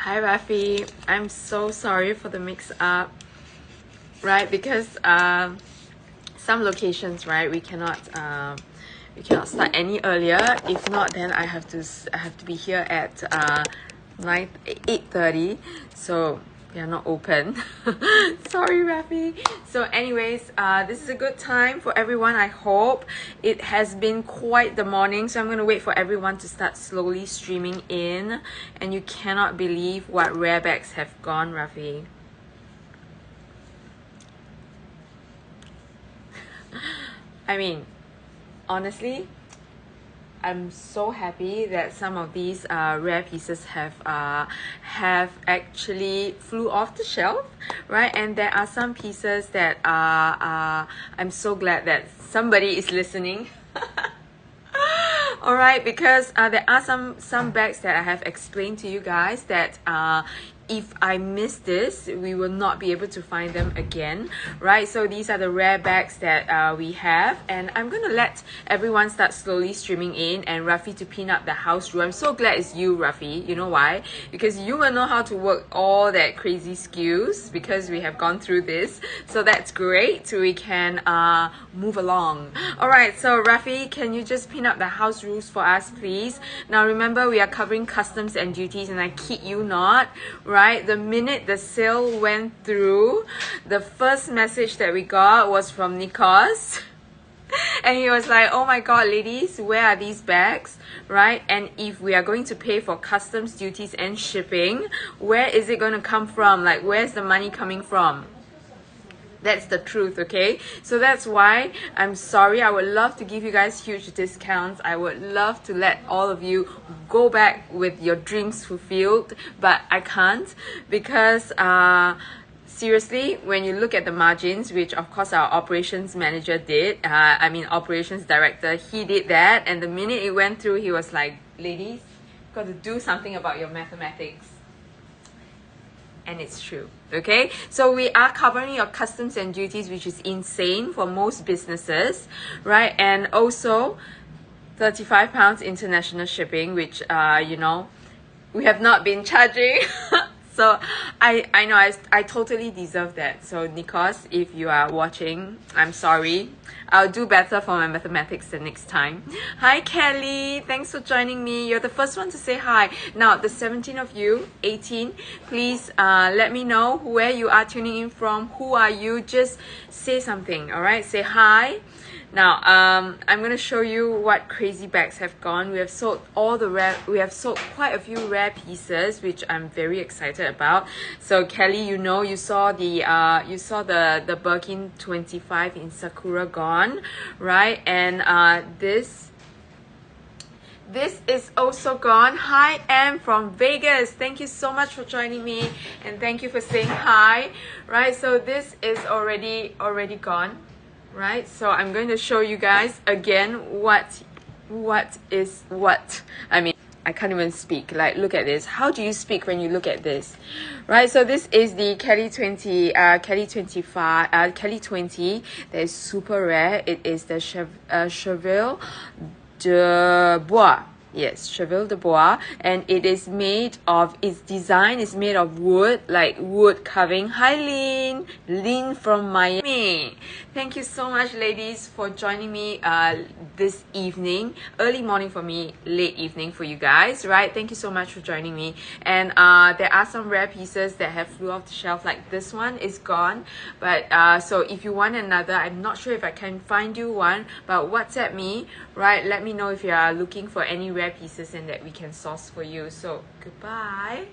Hi Rafi, I'm so sorry for the mix-up, right? Because some locations, right, we cannot start any earlier. If not, then I have to be here at 8:30. So we are not open. Sorry, Rafi. So anyways, this is a good time for everyone. I hope it has been quite the morning. So I'm going to wait for everyone to start slowly streaming in. And you cannot believe what rare bags have gone, Rafi. I mean, honestly, I'm so happy that some of these rare pieces have actually flew off the shelf, right? And there are some pieces that I'm so glad that somebody is listening. All right, because there are some bags that I have explained to you guys that if I miss this, we will not be able to find them again, right? So these are the rare bags that we have, and I'm gonna let everyone start slowly streaming in, and Rafi to pin up the house rule. I'm so glad it's you, Rafi. You know why? Because you will know how to work all that crazy skills because we have gone through this. So that's great. We can move along. All right, so Rafi, can you just pin up the house rules for us, please? Now remember, we are covering customs and duties, and I kid you not, right? The minute the sale went through, the first message that we got was from Nikos. And he was like, oh my god, ladies, where are these bags, right? And if we are going to pay for customs duties and shipping, where is it going to come from? Like, where's the money coming from? That's the truth, okay? So that's why I'm sorry. I would love to give you guys huge discounts. I would love to let all of you go back with your dreams fulfilled, but I can't because seriously, when you look at the margins, which of course our operations manager did, operations director, he did that, and the minute it went through, he was like, ladies, got to do something about your mathematics. And it's true, okay? So we are covering your customs and duties, which is insane for most businesses, right? And also £35 international shipping, which you know, we have not been charging. So I know I totally deserve that. So Nikos, if you are watching, I'm sorry. I'll do better for my mathematics the next time. Hi Kelly, thanks for joining me. You're the first one to say hi. Now the 17 of you, 18, please let me know where you are tuning in from. Who are you? Just say something, all right? Say hi. Now, I'm going to show you what crazy bags have gone. We have sold quite a few rare pieces, which I'm very excited about. So Kelly, you know, you saw the Birkin 25 in Sakura gone, right? And this is also gone. Hi, Em from Vegas. Thank you so much for joining me, and thank you for saying hi. Right, so this is already gone. Right, so I'm going to show you guys again what is what. I mean, I can't even speak. Like, look at this. How do you speak when you look at this? Right, so this is the Kelly 20, Kelly 25, Kelly 20. That is super rare. It is the Cheval de Bois. Yes, Cheval de Bois, and its design is made of wood, like wood carving. Hi Lynn from Miami. Thank you so much, ladies, for joining me this evening. Early morning for me, late evening for you guys, right? Thank you so much for joining me. And there are some rare pieces that have flew off the shelf, like this one is gone. But so if you want another, I'm not sure if I can find you one, but WhatsApp me, right? Let me know if you are looking for any rare pieces and that we can source for you. So goodbye.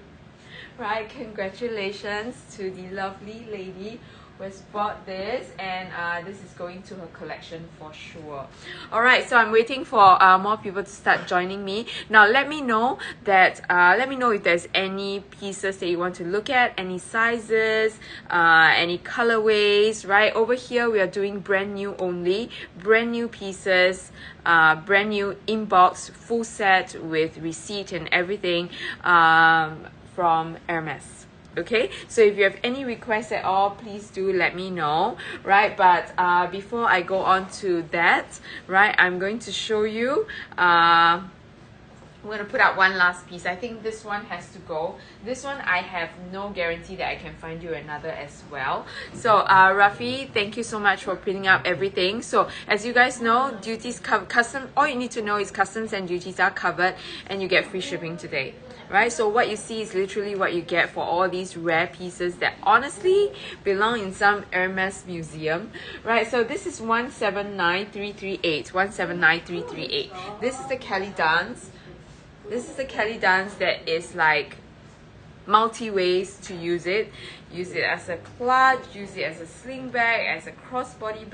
Right, congratulations to the lovely lady who has bought this, and this is going to her collection for sure. All right, so I'm waiting for more people to start joining me. Now let me know if there's any pieces that you want to look at, any sizes, any colorways. Right over here we are doing brand new only, brand new pieces, brand new inbox, full set with receipt and everything, from Hermes. Okay, so if you have any requests at all, please do let me know, right? But before I go on to that, right, I'm going to show you I'm going to put up one last piece. I think this one has to go. This one, I have no guarantee that I can find you another as well. So, Rafi, thank you so much for printing up everything. So, as you guys know, duties custom, all you need to know is customs and duties are covered and you get free shipping today. Right, so what you see is literally what you get for all these rare pieces that honestly belong in some Hermes museum. Right, so this is 179338. 179338. This is the Kelly Dance. This is the Kelly Dance that is like multi ways to use it. Use it as a clutch, use it as a sling bag, as a crossbody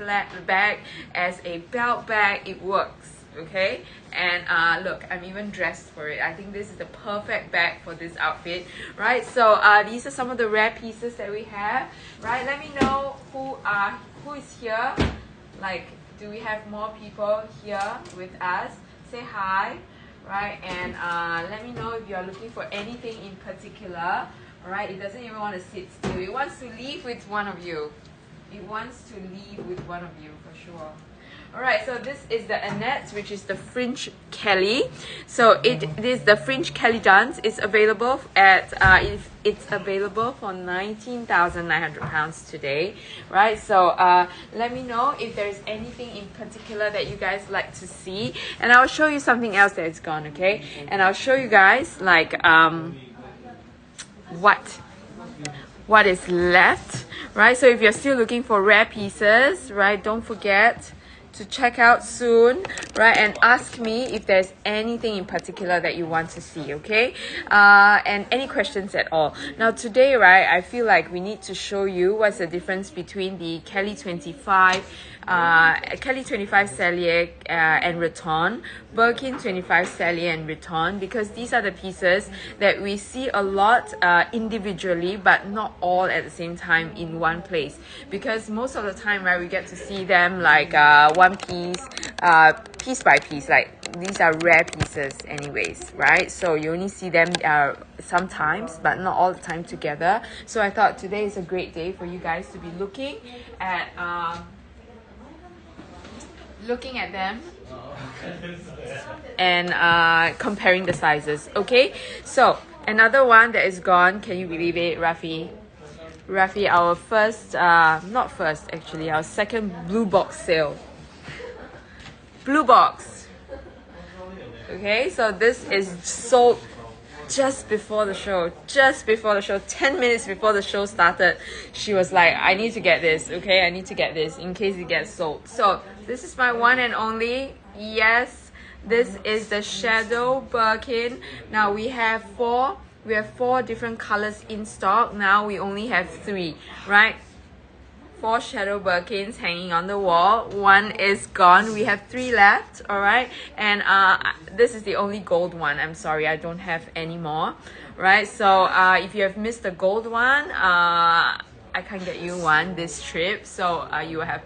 bag, as a belt bag. It works. Okay, and look, I'm even dressed for it. I think this is the perfect bag for this outfit, right? So these are some of the rare pieces that we have, right? Let me know who is here. Like, do we have more people here with us? Say hi, right? And let me know if you are looking for anything in particular. All right, it doesn't even want to sit still. It wants to leave with one of you. It wants to leave with one of you for sure. Alright, so this is the Annette, which is the Fringe Kelly. So it is the Fringe Kelly Dance. It's available at it's available for £19,900 today, right? So let me know if there's anything in particular that you guys like to see, and I'll show you something else that is gone, okay? And I'll show you guys like what is left, right? So if you're still looking for rare pieces, right, don't forget to check out soon, right? And ask me if there's anything in particular that you want to see, okay? And any questions at all. Now today, right, I feel like we need to show you what's the difference between the Kelly 25 Cellier and Raton, Birkin 25 Cellier and Raton, because these are the pieces that we see a lot individually, but not all at the same time in one place. Because most of the time, right, we get to see them like one piece, piece by piece. Like these are rare pieces, anyways, right? So you only see them sometimes, but not all the time together. So I thought today is a great day for you guys to be looking at them and comparing the sizes. Okay, so another one that is gone, can you believe it, Rafi, our first not first actually, our second blue box sale. Blue box. Okay, so this is sold just before the show, 10 minutes before the show started. She was like, I need to get this, okay? I need to get this in case it gets sold. So this is my one and only. Yes, this is the Shadow Birkin. Now we have four different colors in stock. Now we only have 3, right? 4 Shadow Birkins hanging on the wall. One is gone. We have 3 left, all right? And this is the only gold one. I'm sorry, I don't have any more, right? So if you have missed the gold one, I can't get you one this trip, so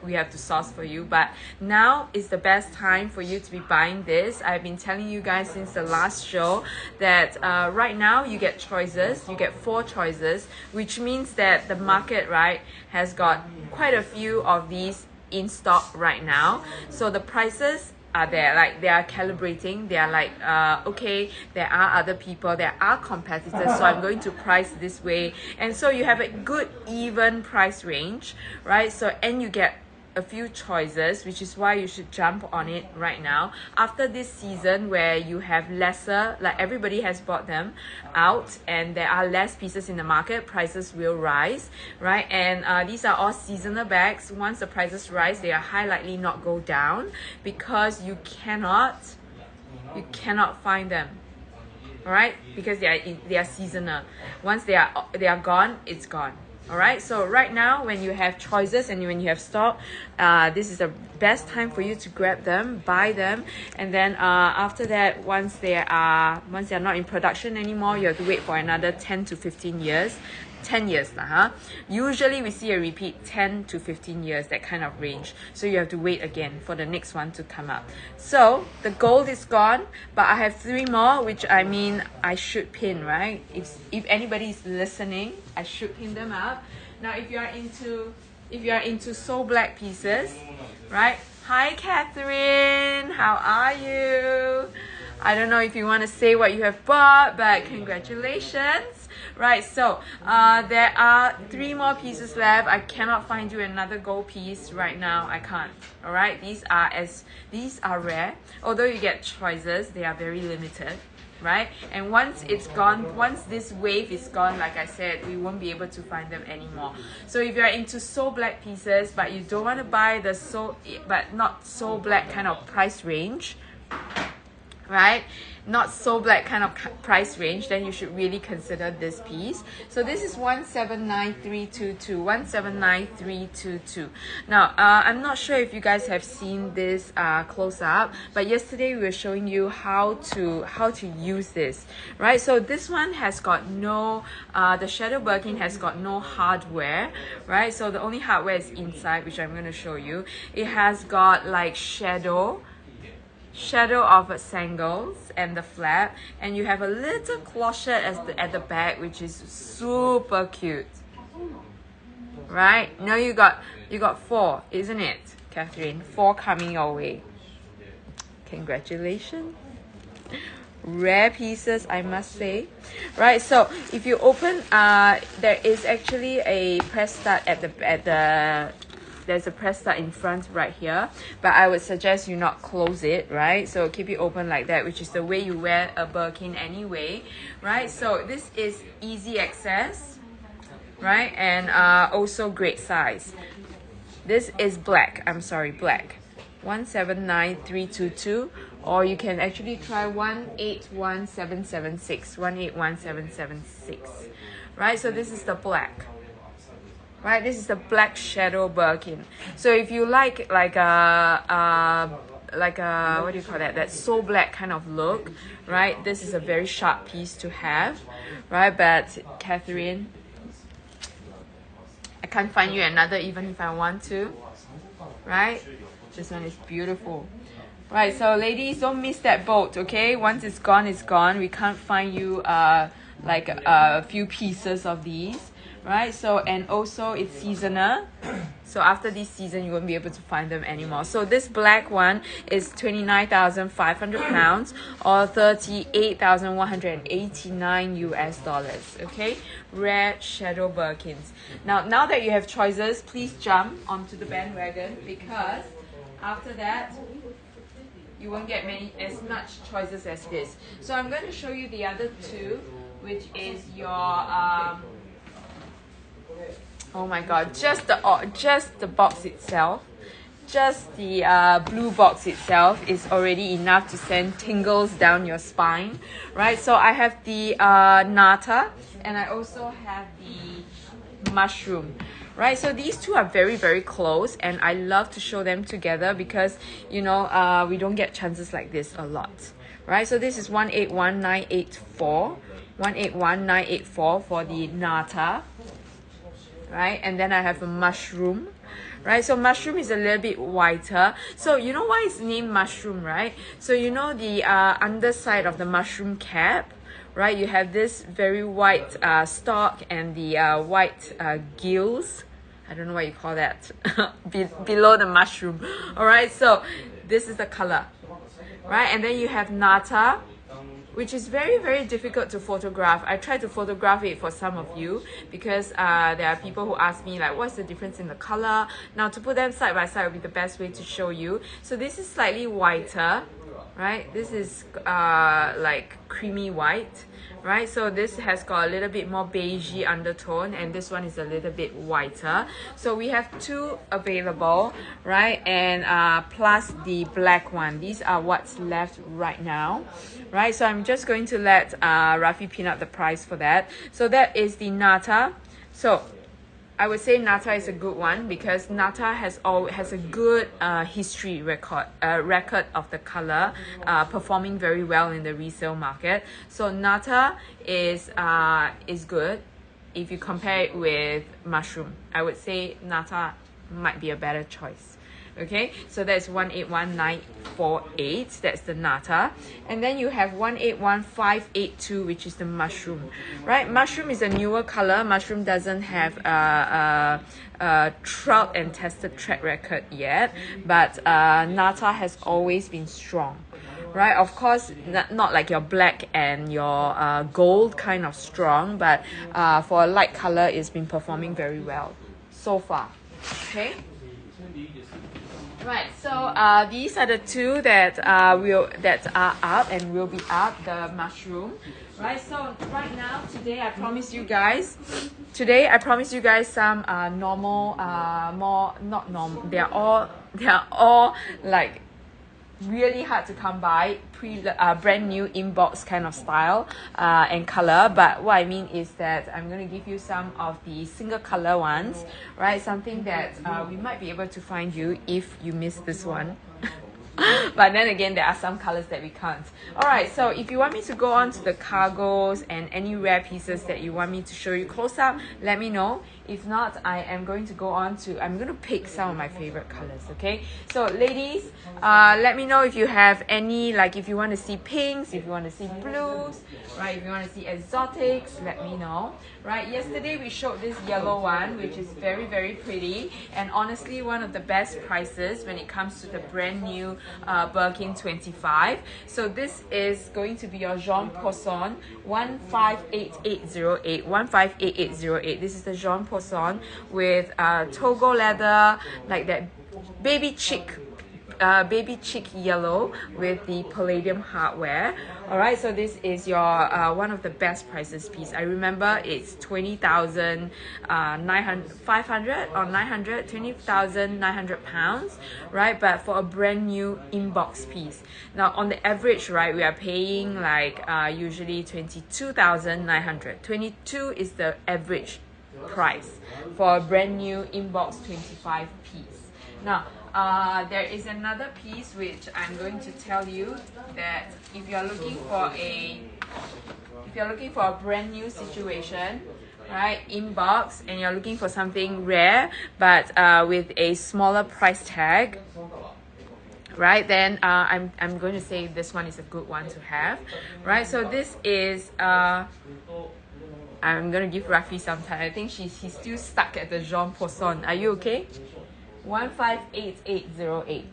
we have to source for you. But now is the best time for you to be buying this. I've been telling you guys since the last show that right now you get choices. You get 4 choices, which means that the market, right, has got quite a few of these in stock right now. So the prices are there, like they are calibrating. They are like okay, there are other people, there are competitors, so I'm going to price this way. And so you have a good even price range, right? So, and you get a few choices, which is why you should jump on it right now. After this season where you have lesser, like everybody has bought them out and there are less pieces in the market, prices will rise, right? And these are all seasonal bags. Once the prices rise, they are high likely not go down because you cannot find them, all right? Because they are seasonal. Once they are gone, it's gone. All right, so right now when you have choices and when you have stock, this is the best time for you to grab them, buy them. And then after that, once they are not in production anymore, you have to wait for another 10 to 15 years. 10 years lah, huh? Usually we see a repeat 10 to 15 years, that kind of range. So you have to wait again for the next one to come up. So the gold is gone, but I have 3 more, which I mean I should pin, right? If anybody is listening, I should pin them up. Now if you are into so black pieces, right? Hi Catherine, how are you? I don't know if you want to say what you have bought, but congratulations. Right, so there are 3 more pieces left. I cannot find you another gold piece right now. I can't. All right, these are rare. Although you get choices, they are very limited. Right, and once it's gone, once this wave is gone, like I said, we won't be able to find them anymore. So if you're into so black pieces, but you don't want to buy the not so black kind of price range, right, not so black kind of price range, then you should really consider this piece. So this is 179322, 179322. Now I'm not sure if you guys have seen this close up, but yesterday we were showing you how to use this, right? So this one has got no the Shadow Birkin has got no hardware, right? So the only hardware is inside, which I'm going to show you. It has got like shadow of sangles and the flap, and you have a little clochette at the back, which is super cute, right? Now you got 4, isn't it, Catherine? 4 coming your way. Congratulations. Rare pieces, I must say. Right, so if you open, there is actually a press stud there's a press stud in front right here, but I would suggest you not close it, right? So keep it open like that, which is the way you wear a Birkin anyway, right? So this is easy access, right? And also great size. This is black, black. 179322, or you can actually try 181776, 181776, right? So this is the black. Right, this is the black Shadow Birkin. So if you like a what do you call that? That so black kind of look, right? This is a very sharp piece to have, right? But Catherine, I can't find you another even if I want to, right? This one is beautiful. Right, so ladies, don't miss that boat, okay? Once it's gone, it's gone. We can't find you like a few pieces of these. Right, so and also it's seasonal, so after this season you won't be able to find them anymore. So this black one is 29,500 pounds or 38,189 US dollars. Okay, rare Shadow Birkins. Now that you have choices, please jump onto the bandwagon, because after that you won't get as much choices as this. So I'm going to show you the other 2, which is your oh my god, just the box itself, just the blue box itself is already enough to send tingles down your spine, right? So I have the Nata, and I also have the Mushroom, right? So these 2 are very, very close, and I love to show them together because, you know, we don't get chances like this a lot, right? So this is 181984, 181984 for the Nata. Right, and then I have a Mushroom, right? So Mushroom is a little bit whiter. So you know why it's named Mushroom, right? So you know the underside of the mushroom cap, right? You have this very white stalk and the white gills. I don't know what you call that. Below the mushroom. All right, so this is the color, right? And then you have Nata, which is very, very difficult to photograph. I tried to photograph it for some of you because there are people who ask me like, what's the difference in the color? Now to put them side by side would be the best way to show you. So this is slightly whiter, right? This is like creamy white, right? So this has got a little bit more beigey undertone, and this one is a little bit whiter. So we have 2 available, right? And plus the black one. These are what's left right now, right? So I'm just going to let Rafi pin up the price for that. So that is the Nata. So I would say Nata is a good one because Nata has a good history record of the color performing very well in the resale market. So Nata is good. If you compare it with Mushroom, I would say Nata might be a better choice. Okay, so that's 181948, that's the Nata. And then you have 181582, which is the Mushroom, right? Mushroom is a newer color. Mushroom doesn't have a tried and tested track record yet, but Nata has always been strong, right? Of course, not like your black and your gold kind of strong, but for a light color, it's been performing very well so far. Okay. Right, so these are the two that are up and will be up, the mushroom. Right, so right now today I promise you guys some normal more not normal, they are all like really hard to come by, brand new inbox kind of style and color. But what I mean is that I'm going to give you some of the single color ones, right? Something that we might be able to find you if you miss this one. But then again, there are some colors that we can't. Alright, so if you want me to go on to the cargos and any rare pieces that you want me to show you close up, let me know. If not, I'm going to pick some of my favorite colors, okay? So ladies, let me know if you have any, like if you want to see pinks, if you want to see blues, right? If you want to see exotics, let me know. Right, yesterday we showed this yellow one, which is very, very pretty, and honestly one of the best prices when it comes to the brand new Birkin 25. So this is going to be your Jean Poisson 158808. 158808. This is the Jean Poisson with Togo leather, like that baby chic yellow with the palladium hardware. All right, so this is your one of the best prices piece. I remember it's 20,500 or 20,900 pounds, right? But for a brand new inbox piece. Now on the average, right, we are paying like usually 22,900. 22 is the average price for a brand new inbox 25 piece. Now there is another piece which I'm going to tell you that if you're looking for a brand new situation, right, inbox, and you're looking for something rare but with a smaller price tag, right, then I'm going to say this one is a good one to have, right? So this is I'm going to give Rafi some time. I think he's still stuck at the Jean Poisson. Are you okay? 158808.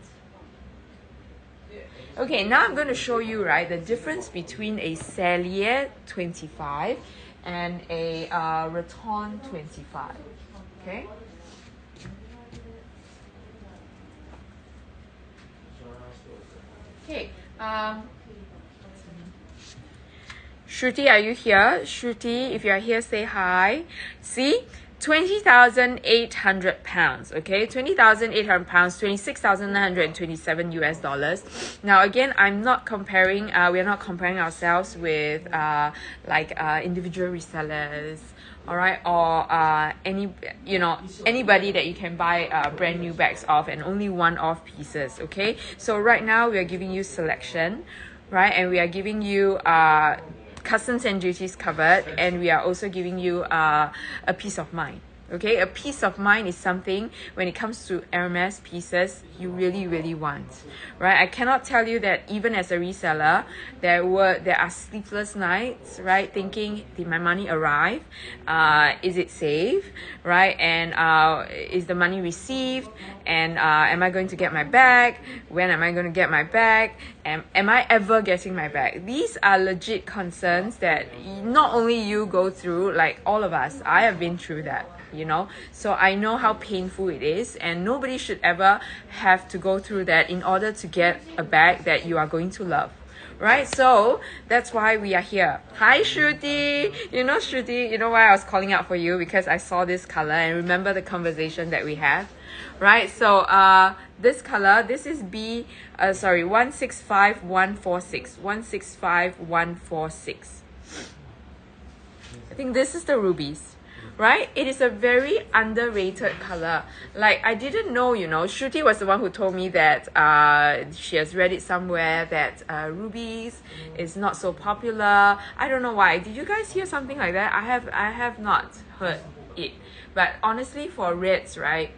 Okay, now I'm going to show you, right, the difference between a Cellier 25 and a Raton 25. Okay. Okay. Shruti, are you here? Shruti, if you are here, say hi. See? 20,800 pounds, okay? 20,800 pounds, 26,927 US dollars. Now, again, we're not comparing ourselves with individual resellers, all right, or anybody that you can buy brand new bags of and only one-off pieces, okay? So right now we are giving you selection, right, and we are giving you customs and duties covered, and we are also giving you a peace of mind. Okay, a peace of mind is something when it comes to Hermes pieces you really, really want, right? I cannot tell you that even as a reseller, there are sleepless nights, right? Thinking, did my money arrive? Is it safe, right? And is the money received? And am I going to get my bag? When am I going to get my bag? Am I ever getting my bag? These are legit concerns that not only you go through, like all of us. I have been through that, you know, so I know how painful it is, and nobody should ever have to go through that in order to get a bag that you are going to love, right? So that's why we are here. Hi Shruti, Shruti, you know why I was calling out for you? Because I saw this color and remember the conversation that we had, right? So this color, this is 165146. 165146. I think this is the rubies, right? It is a very underrated color. Like, I didn't know, Shruti was the one who told me that she has read it somewhere that rubies is not so popular. I don't know why. Did you guys hear something like that? I have not heard it. But honestly, for reds, right,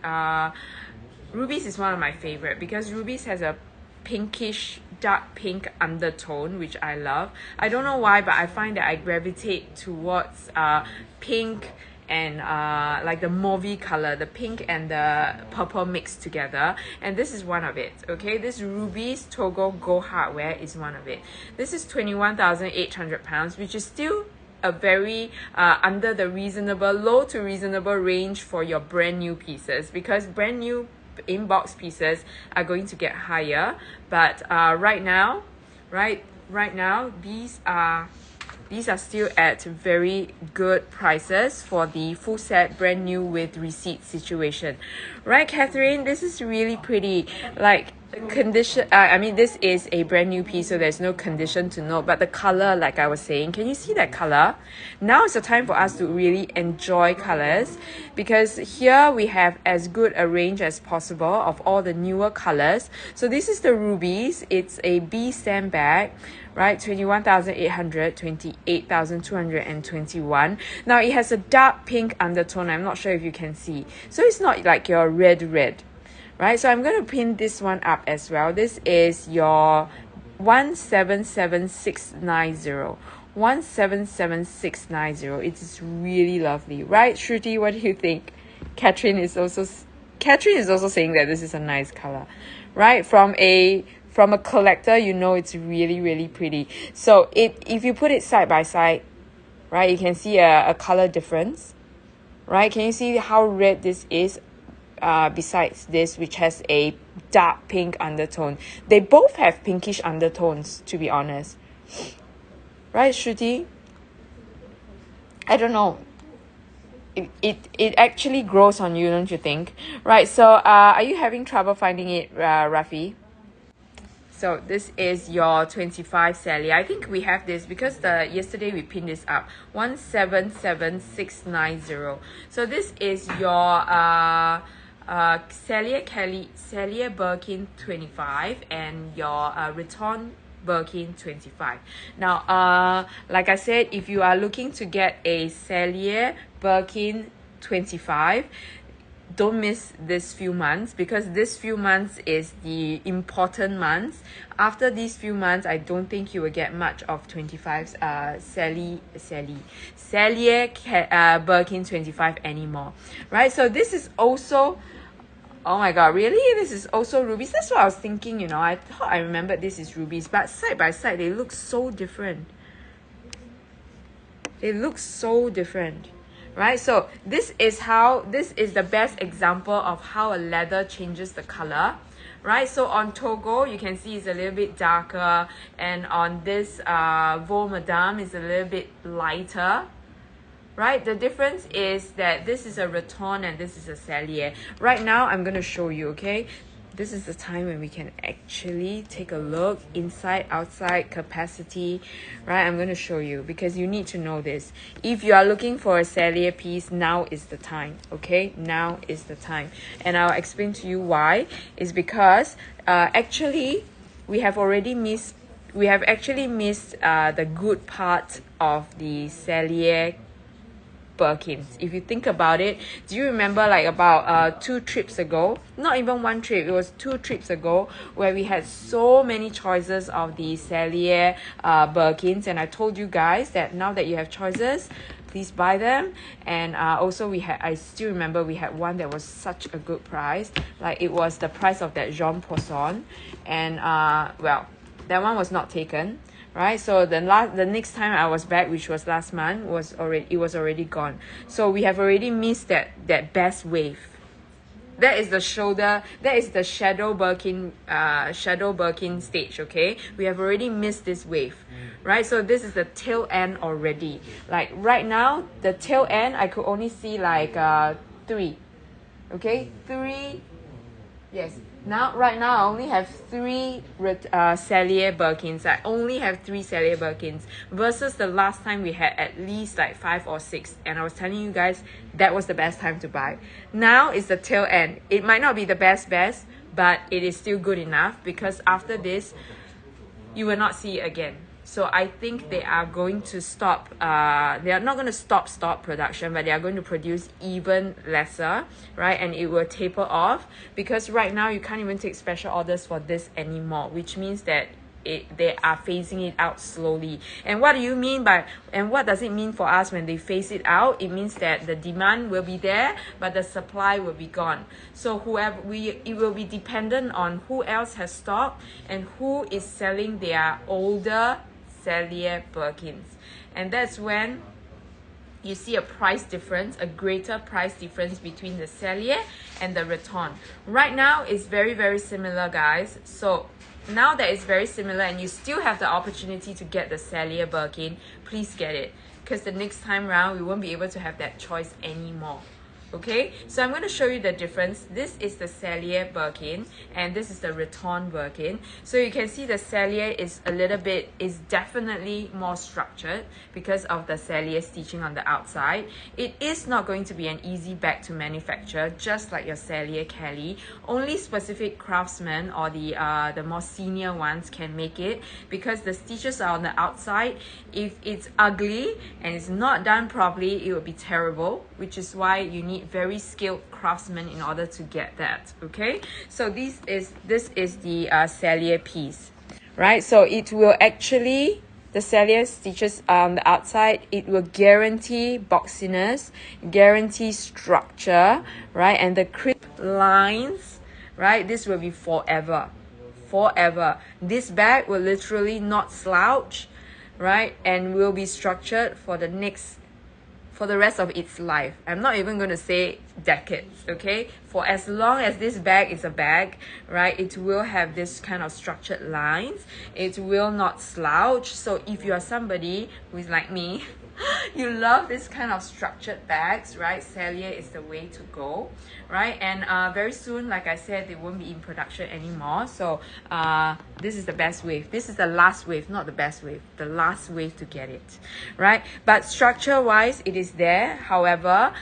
rubies is one of my favorite because rubies has a pinkish, dark pink undertone, which I love. I don't know why, but I find that I gravitate towards pink and like the mauve color, the pink and the purple mixed together, and this is one of it. Okay, this Rubies Togo Go Hardware is one of it. This is 21,800 pounds, which is still a very under the reasonable, low to reasonable range for your brand new pieces, because brand new inbox pieces are going to get higher. But right now these are still at very good prices for the full set brand new with receipt situation, right, Catherine? This is really pretty. Like, condition, I mean, this is a brand new piece, so there's no condition to note, but the color, like I was saying, can you see that color? Now is the time for us to really enjoy colors, because here we have as good a range as possible of all the newer colors. So this is the Rubies. It's a B stem bag, right? 21,800, 28,221. Now it has a dark pink undertone. I'm not sure if you can see, so it's not like your red, right? So I'm going to pin this one up as well. This is your 177690. 177690. It is really lovely, right, Shruti? What do you think? Catherine is also saying that this is a nice color, right? From a collector, you know it's really pretty. So if you put it side by side, right, you can see a color difference, right? Can you see how red this is? Besides this, which has a dark pink undertone. They both have pinkish undertones, to be honest, right, Shruti? I don't know, it actually grows on you, don't you think? Right, so are you having trouble finding it, Rafi? So this is your 25 Sally. I think we have this because yesterday we pinned this up. 177690. So this is your Celia Birkin 25 and your Riton Birkin 25. Now, like I said, if you are looking to get a Celia Birkin 25, don't miss this few months, because this few months is the important months. After these few months, I don't think you will get much of 25's Celia Birkin 25 anymore, right? So this is also, oh my god, really? This is also Rubies? That's what I was thinking, you know. I thought I remembered this is Rubies, but side by side, they look so different. They look so different, right? So this is the best example of how a leather changes the color, right? So on Togo, you can see it's a little bit darker, and on this Vol Madame is a little bit lighter, right? The difference is that this is a Raton and this is a Cellier. Right now, I'm going to show you, okay? This is the time when we can actually take a look inside, outside, capacity, right? I'm going to show you because you need to know this. If you are looking for a Cellier piece, now is the time, okay? Now is the time. And I'll explain to you why. It's because actually, we have actually missed the good part of the Cellier Birkins. If you think about it, do you remember like about 2 trips ago, not even 1 trip, it was 2 trips ago, where we had so many choices of the Cellier Birkins, and I told you guys that now that you have choices, please buy them. And also I still remember we had one that was such a good price, like it was the price of that Jean Poisson, and well, that one was not taken, right? So the next time I was back, which was last month, it was already gone. So we have already missed that best wave. That is the shadow Birkin stage, okay? We have already missed this wave, right? So this is the tail end already. Like right now, the tail end I could only see like 3, okay? 3, yes. Right now, I only have 3 Cellier Birkins. I only have 3 Cellier Birkins versus the last time we had at least like 5 or 6. And I was telling you guys that was the best time to buy. Now is the tail end. It might not be the best, but it is still good enough, because after this, you will not see it again. So I think they are going to stop, they are not going to stop production, but they are going to produce even lesser, right? And it will taper off, because right now you can't even take special orders for this anymore, which means that they are phasing it out slowly. And what do you mean by, and what does it mean for us when they phase it out? It means that the demand will be there, but the supply will be gone. So it will be dependent on who else has stock and who is selling their older Cellier Birkins. And that's when you see a price difference, a greater price difference between the Cellier and the Retton. Right now, it's very, very similar, guys. So now that it's very similar and you still have the opportunity to get the Cellier Birkin, please get it. Because the next time round, we won't be able to have that choice anymore. Okay, so I'm going to show you the difference. This is the Cellier Birkin and this is the Retton Birkin. So you can see the Cellier is definitely more structured because of the Cellier stitching on the outside. It is not going to be an easy bag to manufacture, just like your Cellier Kelly. Only specific craftsmen or the more senior ones can make it because the stitches are on the outside. If it's ugly and it's not done properly, it will be terrible, which is why you need very skilled craftsmen in order to get that. Okay, so this is the Cellier piece, right? So it will actually, the Cellier stitches on the outside, it will guarantee boxiness, guarantee structure, right? And the crisp lines, right? This will be forever. This bag will literally not slouch, right? And will be structured for the rest of its life. I'm not even going to say decades, okay? For as long as this bag is a bag, right, it will have this kind of structured lines. It will not slouch. So if you are somebody who is like me, you love this kind of structured bags, right? Cellier is the way to go, right? And very soon, like I said, they won't be in production anymore. So this is the best wave. This is the last wave, not the best wave, the last wave to get it, right? But structure wise, it is there. However,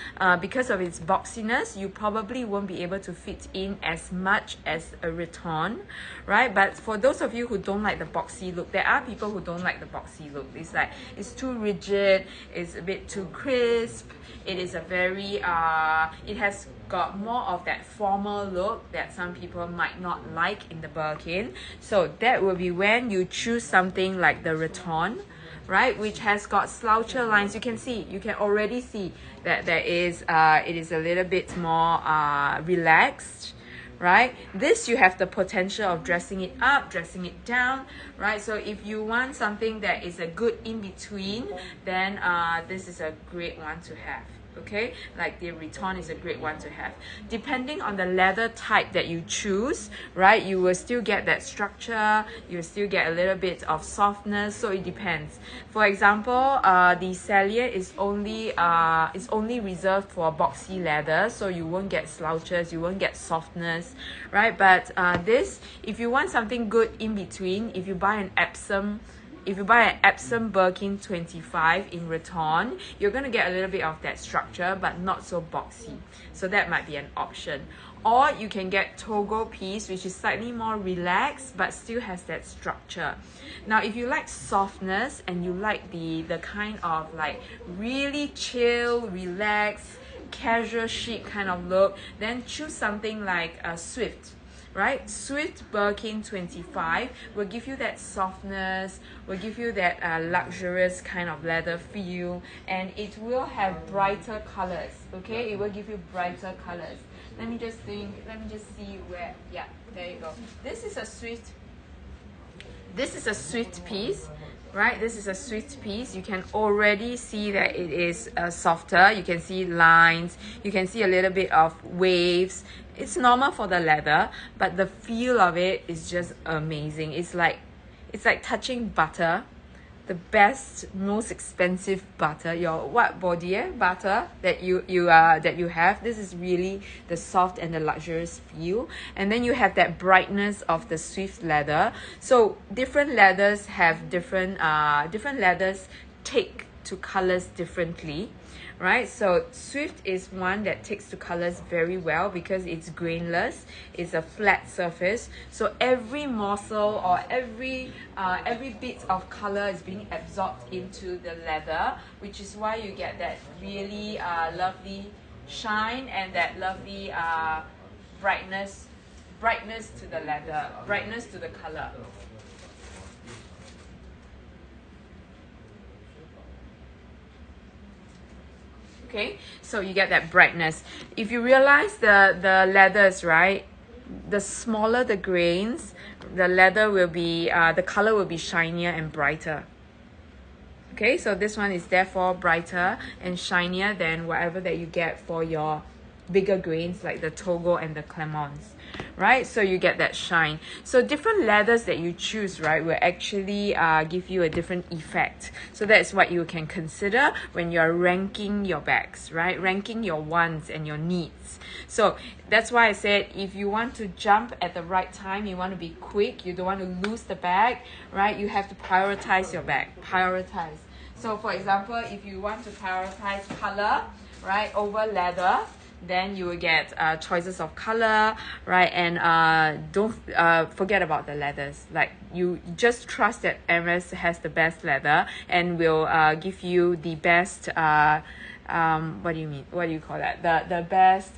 because of its boxiness, you probably won't be able to fit in as much as a Retton, right? But for those of you who don't like the boxy look, there are people who don't like the boxy look. It's like, it's too rigid, it's a bit too crisp, it is a very it has got more of that formal look that some people might not like in the Birkin. So that will be when you choose something like the Retton, right, which has got sloucher lines. You can already see that there is it is a little bit more relaxed, right? This, you have the potential of dressing it up, dressing it down, right? So if you want something that is a good in-between, then this is a great one to have. Okay, like the Retton is a great one to have. Depending on the leather type that you choose, right, you will still get that structure, you will still get a little bit of softness, so it depends. For example, the Cellier is only reserved for boxy leather, so you won't get slouches, you won't get softness, right? But this, if you want something good in between, if you buy an Epsom Birkin 25 in Retton, you're going to get a little bit of that structure, but not so boxy. So that might be an option. Or you can get Togo piece, which is slightly more relaxed, but still has that structure. Now, if you like softness and you like the kind of like really chill, relaxed, casual chic kind of look, then choose something like a Swift. Right, Swift Birkin 25 will give you that softness, will give you that luxurious kind of leather feel, and it will have brighter colors. Okay, it will give you brighter colors. Let me just see where. Yeah, there you go. This is a Swift piece. Right, this is a Swift piece. You can already see that it is softer. You can see lines, you can see a little bit of waves. It's normal for the leather, but the feel of it is just amazing. It's like touching butter, the best, most expensive butter, your what Baudier butter that you have. This is really the soft and the luxurious feel, and then you have that brightness of the Swift leather. So different leathers have different leathers take to colors differently, right? So Swift is one that takes to colors very well because it's grainless, it's a flat surface, so every morsel or every bit of color is being absorbed into the leather, which is why you get that really lovely shine and that lovely brightness to the leather, brightness to the color. Okay, so you get that brightness. If you realize the leathers, right, the smaller the grains, the leather will be the color will be shinier and brighter. Okay, so this one is therefore brighter and shinier than whatever that you get for your bigger grains like the Togo and the Clermonts, right? So you get that shine. So different leathers that you choose, right, will actually give you a different effect. So that's what you can consider when you're ranking your bags, right? Ranking your wants and your needs. So that's why I said if you want to jump at the right time, you want to be quick, you don't want to lose the bag, right? You have to prioritize your bag. Prioritize. So for example, if you want to prioritize color, right, over leather, then you will get choices of color, right? And don't forget about the leathers. Like you just trust that Hermes has the best leather and will give you the best what do you mean? What do you call that? The best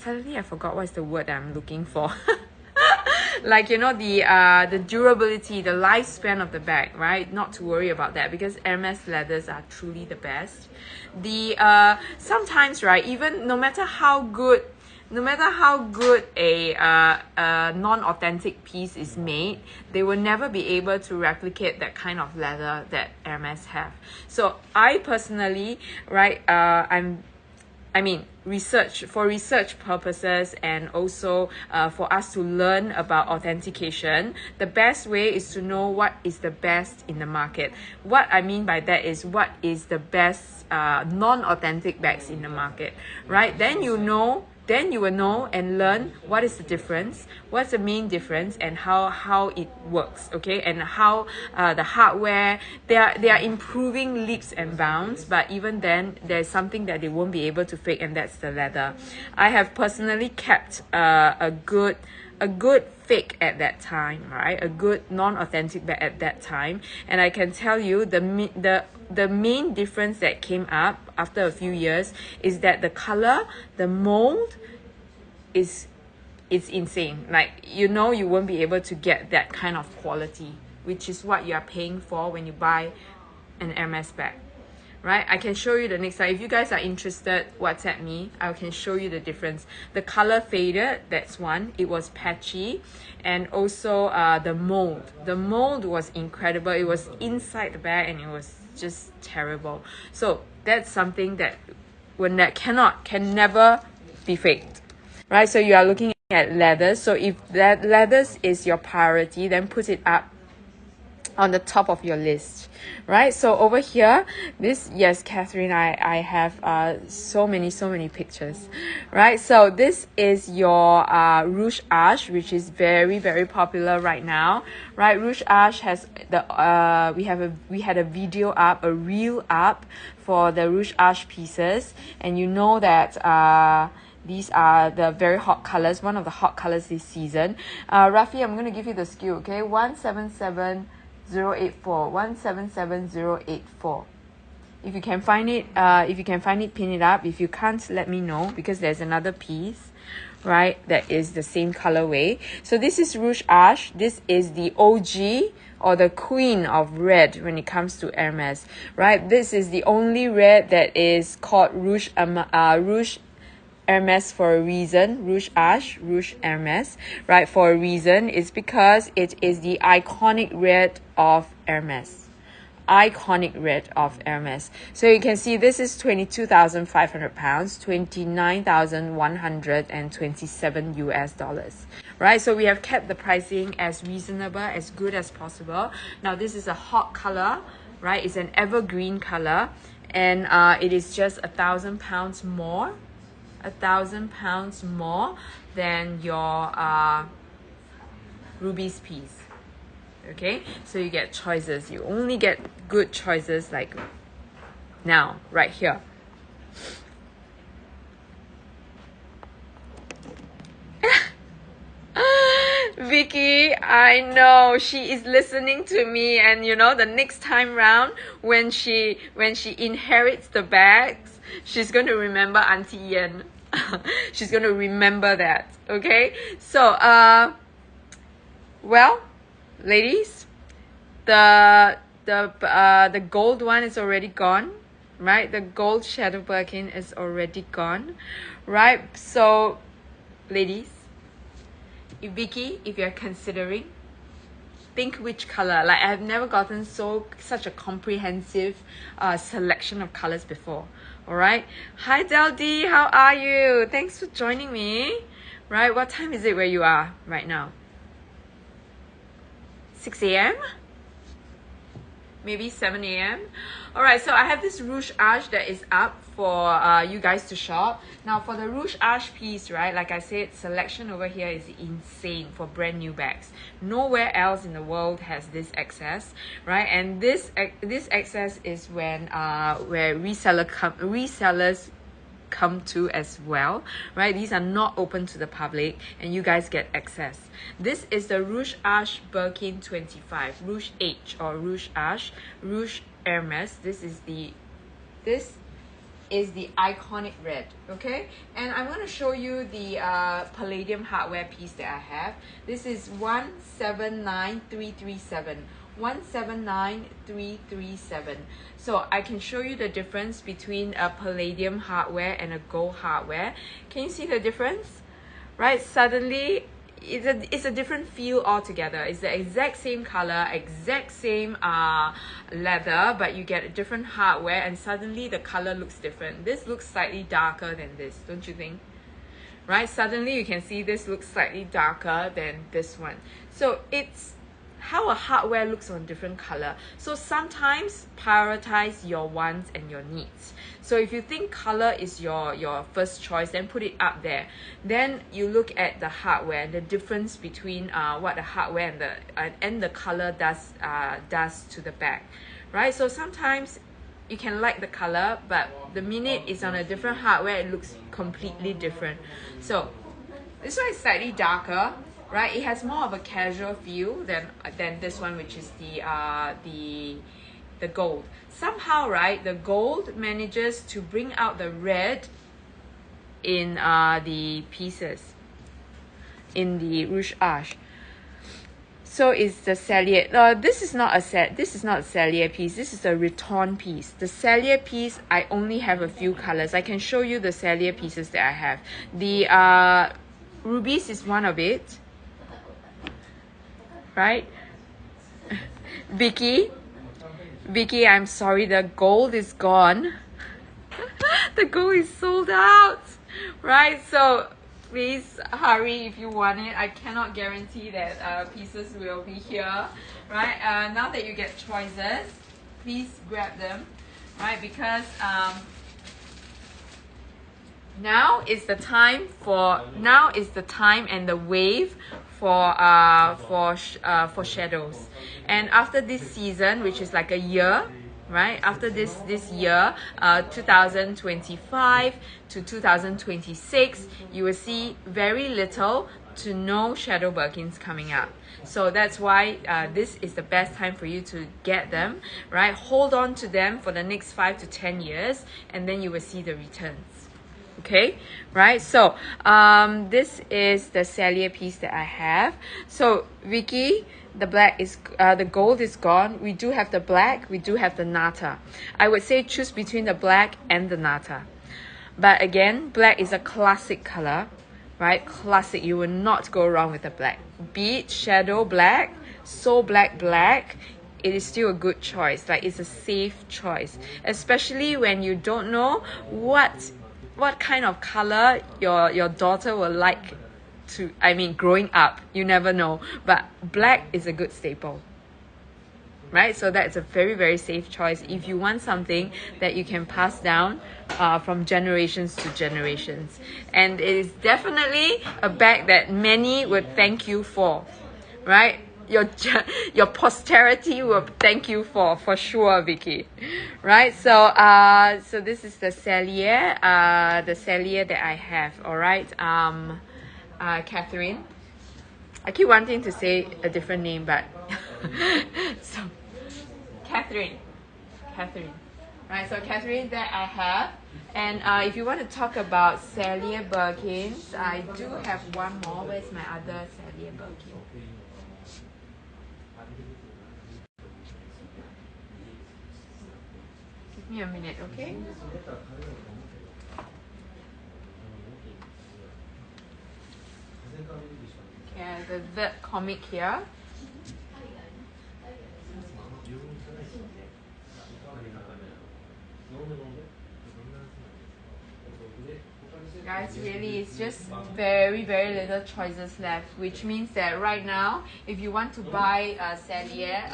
suddenly I forgot what's the word that I'm looking for. Like, you know, the durability, the lifespan of the bag, right? Not to worry about that because Hermes leathers are truly the best. The sometimes, right, even no matter how good a non-authentic piece is made, they will never be able to replicate that kind of leather that Hermes have. So I personally, right, for research purposes and also for us to learn about authentication, the best way is to know what is the best in the market. What I mean by that is what is the best non-authentic bags in the market, right? Then you will know and learn what is the difference, what's the main difference, and how it works, okay? And how the hardware, they are improving leaps and bounds, but even then, there's something that they won't be able to fake, and that's the leather. I have personally kept a good fake at that time, right? A good non-authentic bag at that time, and I can tell you the main difference that came up after a few years is that the color, the mold it's insane. Like, you know, you won't be able to get that kind of quality, which is what you are paying for when you buy an Hermes bag, right? I can show you the next time. If you guys are interested, WhatsApp me. I can show you the difference. The color faded, that's one. It was patchy. And also the mold was incredible. It was inside the bag and it was just terrible. So that's something that can never be faked, right? So you are looking at leathers. So if that leathers is your priority, then put it up on the top of your list, right? So over here, yes, Catherine, I have so many pictures, right? So this is your Rouge Ash, which is very popular right now, right? Rouge Ash has the we had a video up, a reel up for the Rouge Ash pieces, and you know that these are the very hot colors, one of the hot colors this season. Rafi, I'm going to give you the SKU, okay? 177084. 177084. If you can find it, pin it up. If you can't, let me know, because there's another piece, right, that is the same colorway. So this is Rouge Ash. This is the OG or the queen of red when it comes to Hermes, right? This is the only red that is called Rouge Hermes for a reason. Rouge Ash, Rouge Hermes, right? For a reason. It's because it is the iconic red of Hermes. Iconic red of Hermes. So you can see this is 22,500 pounds, 29,127 US dollars, right? So we have kept the pricing as reasonable, as good as possible. Now this is a hot color, right? It's an evergreen color, and it is just 1,000 pounds more. 1,000 pounds more than your Ruby's piece. Okay, so you get choices. You only get good choices like now, right here. Vicky, I know she is listening to me, and you know, the next time round when she inherits the bags, she's going to remember Auntie Yen. She's going to remember that, okay? So well, ladies, the the gold one is already gone, right? The gold shadow Birkin is already gone, right? So, ladies, Vicky, if you're considering, think which color. Like, I have never gotten such a comprehensive selection of colors before. All right. Hi, Del D. How are you? Thanks for joining me. Right. What time is it where you are right now? 6 a.m. Maybe 7 a.m. All right, so I have this Rouge Arche that is up for you guys to shop. Now for the Rouge Arche piece, right, like I said, selection over here is insane for brand new bags. Nowhere else in the world has this access, right? And this access is when where resellers come to as well, right? These are not open to the public and you guys get access. This is the Rouge Arche Birkin 25, Rouge H or Rouge Arche, Rouge Hermes. This is the iconic red, okay? And I'm going to show you the palladium hardware piece that I have. This is 179337. 179337. So I can show you the difference between a palladium hardware and a gold hardware. Can you see the difference? Right, suddenly it's a different feel altogether. It's the exact same color, exact same leather, but you get a different hardware and suddenly the color looks different. This looks slightly darker than this, don't you think? Right, suddenly you can see this looks slightly darker than this one. So it's how a hardware looks on different color. So sometimes prioritize your wants and your needs. So if you think color is your first choice, then put it up there. Then you look at the hardware, the difference between what the hardware and the color does to the bag, right? So sometimes you can like the color, but the minute it's on a different hardware, it looks completely different. So this one is slightly darker, right? It has more of a casual feel than this one, which is the gold. Somehow, right, the gold manages to bring out the red in the pieces in the Rouge Arche. So it's the Cellier. This is not a Cellier piece. This is a Riton piece. The Cellier piece, I only have a few colors. I can show you the Cellier pieces that I have. The rubies is one of it, right? Vicky, I'm sorry, the gold is gone. The gold is sold out, right? So please hurry if you want it. I cannot guarantee that pieces will be here, right? Now that you get choices, please grab them, right? Because now is the time and the wave for shadows. And after this season, which is like a year, right? After this year, 2025 to 2026, you will see very little to no shadow Birkins coming up. So that's why this is the best time for you to get them, right? Hold on to them for the next 5 to 10 years, and then you will see the returns. Okay, right? So this is the Cellier piece that I have. So Vicky, the gold is gone. We do have the black, we do have the nata. I would say choose between the black and the nata. But again, black is a classic color, right? Classic, you will not go wrong with the black. Be it shadow black, so black, it is still a good choice. Like, it's a safe choice, especially when you don't know what kind of color your daughter will like to, growing up. You never know, but black is a good staple, right? So that's a very, very safe choice if you want something that you can pass down from generations to generations. And it is definitely a bag that many would thank you for, right? Your posterity will thank you for sure, Vicky, right? So so this is the Cellier that I have. All right, Catherine, I keep wanting to say a different name, but so Catherine, right? So Catherine that I have. And if you want to talk about Cellier Birkins, I do have one more. Where's my other Cellier Birkin? Give me a minute, okay? Okay, the comic here. Guys, really, it's just very little choices left, which means that right now, if you want to buy Cellier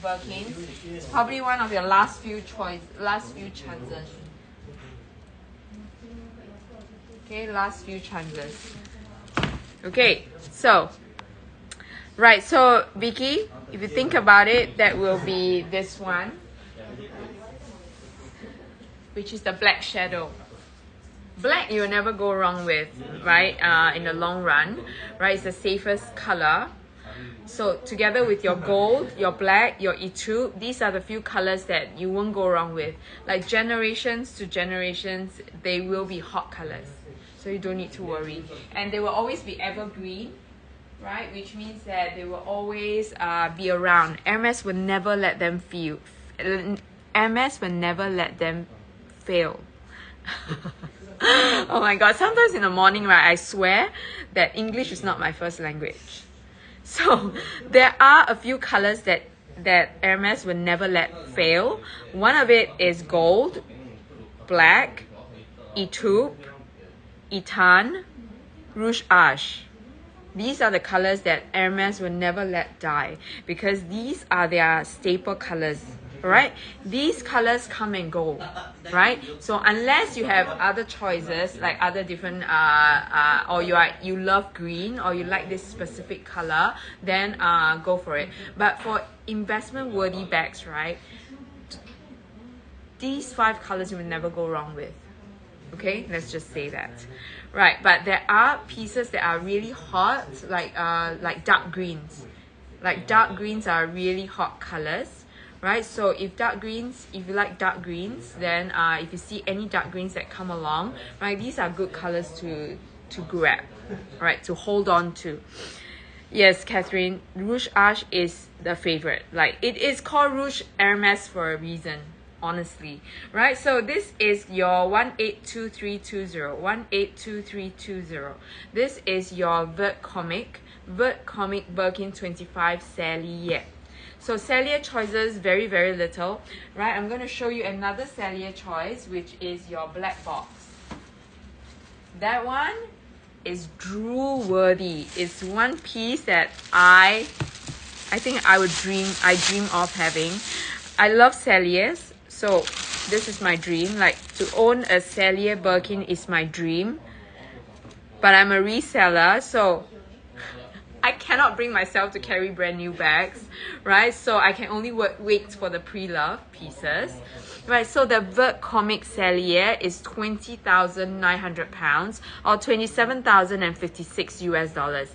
Birkins, it's probably one of your last few chances. Okay, last few chances. Okay, so right, so Vicky, if you think about it, that will be this one, which is the black shadow. Black you will never go wrong with, right? In the long run, right? It's the safest color. So together with your gold, your black, your Etude, these are the few colors that you won't go wrong with. Like generations to generations, they will be hot colors. So you don't need to worry. And they will always be evergreen, right? Which means that they will always be around. Hermes will never let them Hermes will never let them fail. Oh my god, sometimes in the morning, right, I swear that English is not my first language. So there are a few colors that Hermes will never let fail. One of it is gold, black, Etude, Etan, Rouge Ash. These are the colors that Hermes will never let die because these are their staple colors. Right? These colors come and go, right? So unless you have other choices, like other different, or you love green or you like this specific color, then go for it. But for investment worthy bags, right? These 5 colors you will never go wrong with. Okay, let's just say that. Right, but there are pieces that are really hot, like dark greens. Like dark greens are really hot colors. Right, so if you like dark greens, then if you see any dark greens that come along, right, these are good colors to grab, right, to hold on to. Yes, Catherine, Rouge Ash is the favorite. Like, it is called Rouge Hermes for a reason, honestly, right? So this is your 182320, 182320. This is your Vert Comic Birkin 25 Cellier. So Cellier choices, very little, right? I'm going to show you another Cellier choice, which is your black box. That one is drool worthy. It's one piece that I think I dream of having. I love Celliers, so this is my dream. Like, to own a Cellier Birkin is my dream. But I'm a reseller, so I cannot bring myself to carry brand new bags, right? So I can only wait for the pre-loved pieces, right? So the Vert Comic Cellier is 20,900 pounds or 27,056 US dollars.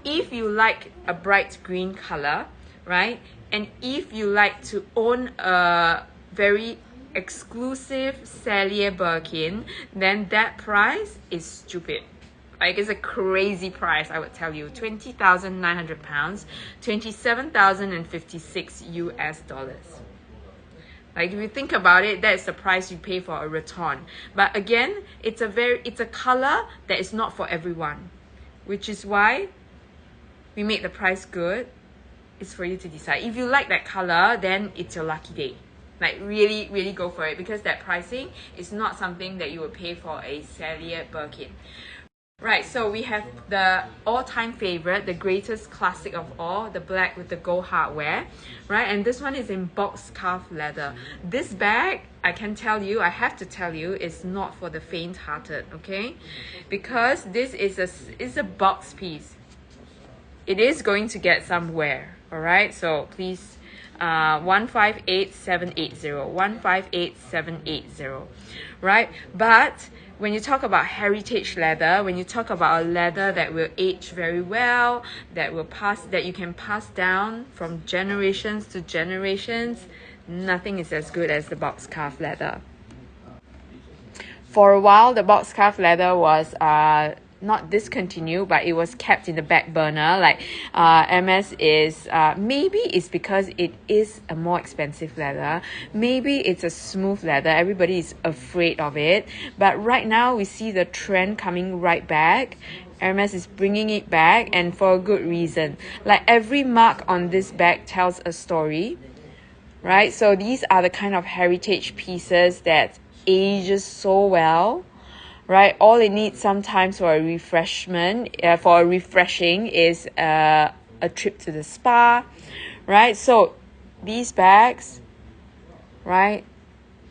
If you like a bright green color, right? And if you like to own a very exclusive Cellier Birkin, then that price is stupid. Like, it's a crazy price, I would tell you. 20,900 pounds, 27,056 US dollars. Like, if you think about it, that's the price you pay for a Raton. But again, it's a color that is not for everyone, which is why we make the price good. It's for you to decide. If you like that color, then it's your lucky day. Like, really go for it, because that pricing is not something that you would pay for a Cellier Birkin. Right, so we have the all-time favorite, the greatest classic of all, the black with the gold hardware, right? And this one is in box calf leather. This bag, I have to tell you, is not for the faint-hearted, okay? Because this is a box piece. It is going to get some wear, all right? So please, 158780, 158780, right? But when you talk about heritage leather, when you talk about a leather that will age very well, that you can pass down from generations to generations, nothing is as good as the box calf leather. For a while, the box calf leather was not discontinued, but it was kept in the back burner. Like Hermes is maybe it's because it is a more expensive leather, maybe it's a smooth leather, everybody is afraid of it, but right now we see the trend coming right back. Hermes is bringing it back, and for a good reason. Like every mark on this bag tells a story, right? So these are the kind of heritage pieces that ages so well, right? All it needs sometimes for a refreshing is a trip to the spa, right? So these bags, right,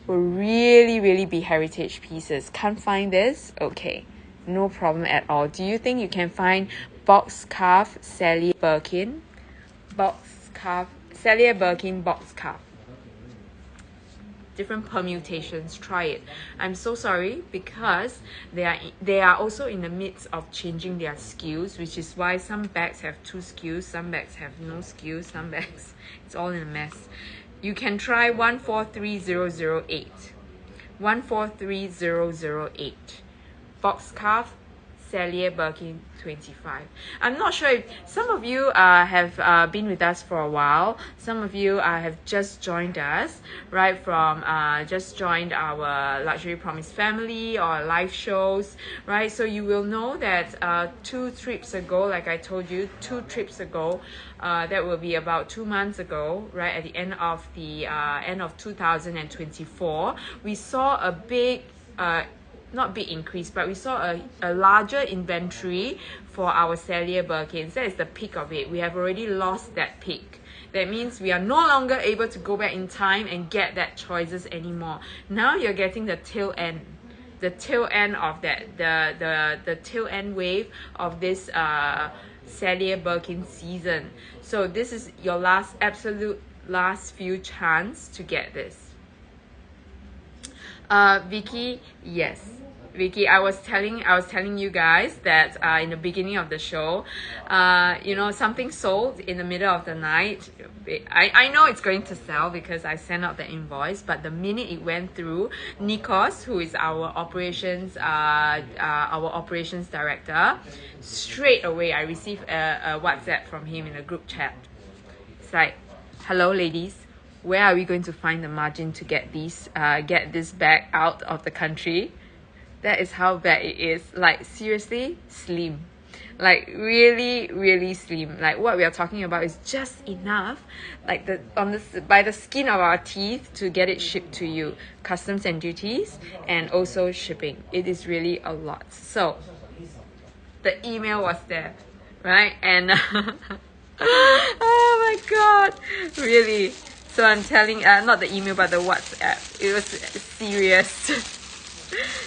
will really be heritage pieces. Can't find this? Okay, no problem at all. Do you think you can find box cuff Sally Birkin? Box cuff Sally Birkin box cuff. Different permutations, try it. I'm so sorry because they are also in the midst of changing their SKUs, which is why some bags have 2 SKUs, some bags have no SKUs, some bags it's all in a mess. You can try 143008. 143008 box cuff Sally Birkin 25. I'm not sure if some of you have been with us for a while. Some of you have just joined us, right? From just joined our Luxury Promise family or live shows, right? So you will know that 2 trips ago, like I told you, 2 trips ago, that will be about 2 months ago, right? At the end of 2024, we saw a big not big increase, but we saw a larger inventory for our Sally Birkins. That is the peak of it. We have already lost that peak. That means we are no longer able to go back in time and get that choices anymore. Now you're getting the tail end. The tail end of that, the tail end wave of this Sally Birkin season. So this is your absolute last few chance to get this. Vicky, yes. Vicky, I was telling you guys that in the beginning of the show, you know, something sold in the middle of the night. I know it's going to sell because I sent out the invoice, but the minute it went through, Nikos, who is our operations director, straight away I received a WhatsApp from him in a group chat. It's like, hello ladies, where are we going to find the margin to get this bag out of the country? That is how bad it is. Like seriously, slim. Like really slim. Like what we are talking about is just enough, like by the skin of our teeth to get it shipped to you. Customs and duties and also shipping. It is really a lot. So the email was there, right? And oh my god, really. So I'm telling, not the email, but the WhatsApp. It was serious.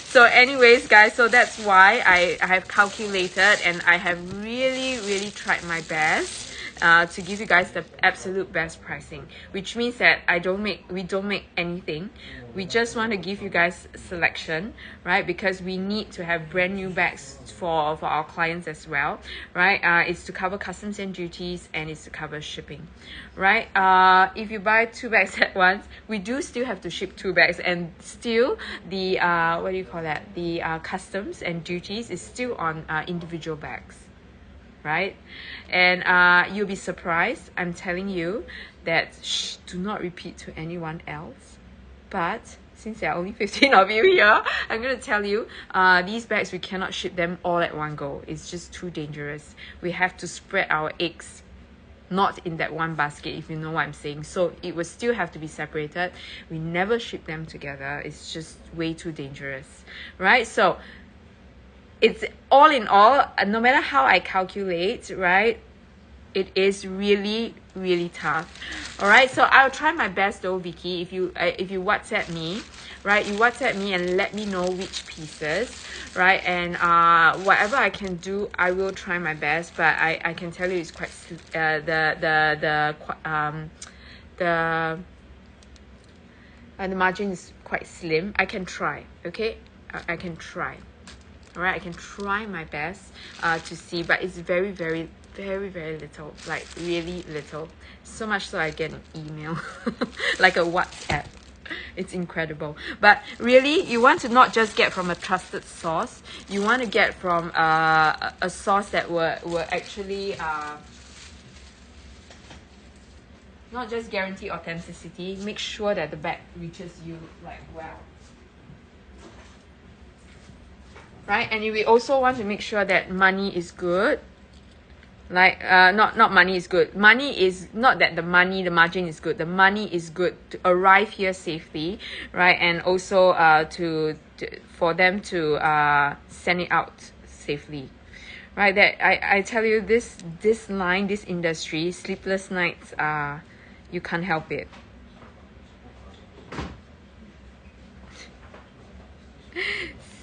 So anyways, guys, so that's why I have calculated and I have really tried my best to give you guys the absolute best pricing, which means that we don't make anything. We just want to give you guys selection, right? Because we need to have brand new bags for our clients as well, right? It's to cover customs and duties and it's to cover shipping, right? If you buy 2 bags at once, we do still have to ship 2 bags, and still the what do you call that? The customs and duties is still on individual bags, right? And you'll be surprised. I'm telling you that do not repeat to anyone else. But since there are only 15 of you here, I'm going to tell you, these bags, we cannot ship them all at one go. It's just too dangerous. We have to spread our eggs, not in that one basket, if you know what I'm saying. So it will still have to be separated. We never ship them together. It's just way too dangerous, right? So it's all in all, no matter how I calculate, right, it is really tough. All right, so I'll try my best though, Vicky. If you WhatsApp me, right, you WhatsApp me and let me know which pieces, right, and whatever I can do, I will try my best. But I can tell you it's quite the margin is quite slim. I can try, okay, I can try. All right, I can try my best to see, but it's very little, like really little. So much so I get an email, like a WhatsApp. It's incredible. But really, you want to not just get from a trusted source. You want to get from a source that will actually not just guarantee authenticity, make sure that the bag reaches you like well. Right? And we also want to make sure that money is good. Like not money is good. Money is not that the margin is good. The money is good to arrive here safely, right? And also for them to send it out safely. Right? That I tell you, this line, this industry, sleepless nights, you can't help it.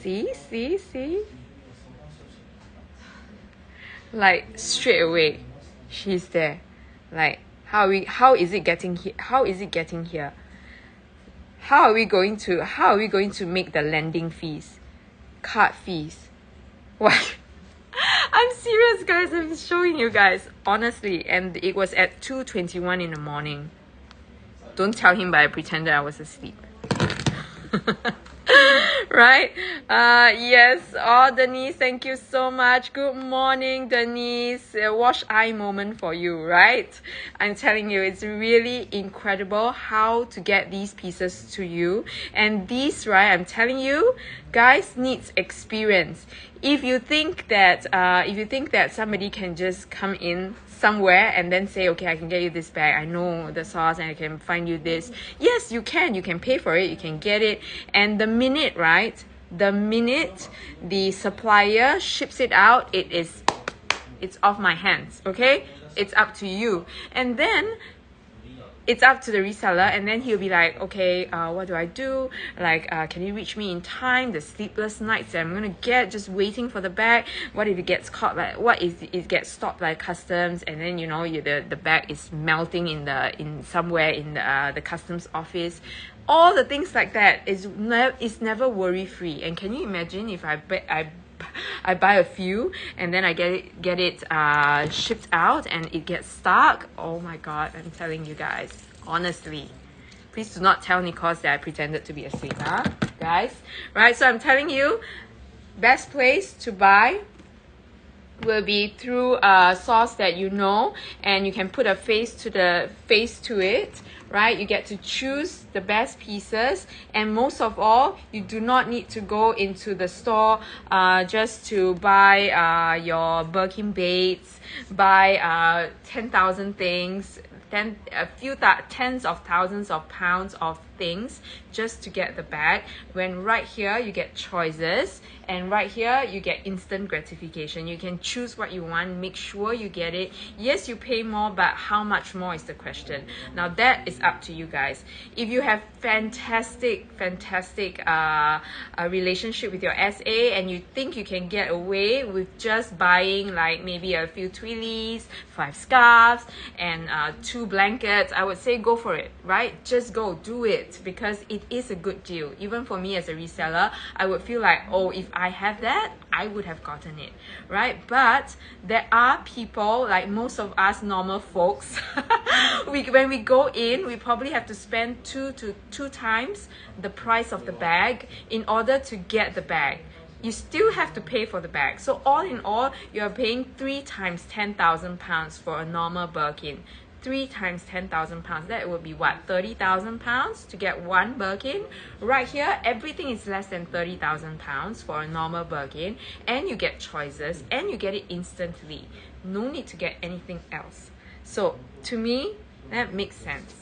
See? Like straight away, she's there. Like how is it getting here? How is it getting here? How are we going to make the landing fees, card fees? What? I'm serious, guys. I'm showing you guys honestly, and it was at 2:21 in the morning. Don't tell him, but I pretended I was asleep. Right? Yes. Oh, Denise, thank you so much. Good morning, Denise. A wash eye moment for you, right? I'm telling you, it's really incredible how to get these pieces to you. And these, right, I'm telling you, guys, needs experience. If you think that somebody can just come in somewhere and then say, okay, I can get you this bag, I know the sauce and I can find you this. Yes, you can pay for it, you can get it. And the minute the supplier ships it out, it's off my hands. Okay, it's up to you. And then it's up to the reseller, and then he'll be like, okay, what do I do? Like, can you reach me in time? The sleepless nights that I'm gonna get just waiting for the bag. What if it gets caught? Like, what if it gets stopped by customs, and then the bag is melting in somewhere in the customs office? All the things like that is never worry free. And can you imagine if I buy a few and then I get it shipped out and it gets stuck? Oh my god, I'm telling you guys, honestly, please do not tell Nicole that I pretended to be asleep, guys. Right, so I'm telling you, best place to buy will be through a source that you know, and you can put a face to it, right? You get to choose the best pieces, and most of all, you do not need to go into the store just to buy your Birkin baits, buy 10,000 things, tens of thousands of pounds of things just to get the bag, when right here you get choices, and right here you get instant gratification. You can choose what you want, make sure you get it. Yes, you pay more, but how much more is the question. Now that is up to you guys. If you have fantastic relationship with your SA and you think you can get away with just buying like maybe a few twillies, 5 scarves, and 2 blankets, I would say go for it, right? Just go do it, because it is a good deal. Even for me as a reseller, I would feel like, oh, if I have that, I would have gotten it, right? But there are people, like most of us normal folks, when we go in, we probably have to spend two times the price of the bag in order to get the bag. You still have to pay for the bag. So all in all, you're paying 3 times 10,000 pounds for a normal Birkin. 3 times 10,000 pounds, that would be what, 30,000 pounds to get one Birkin? Right here, everything is less than 30,000 pounds for a normal Birkin, and you get choices, and you get it instantly. No need to get anything else. So to me, that makes sense,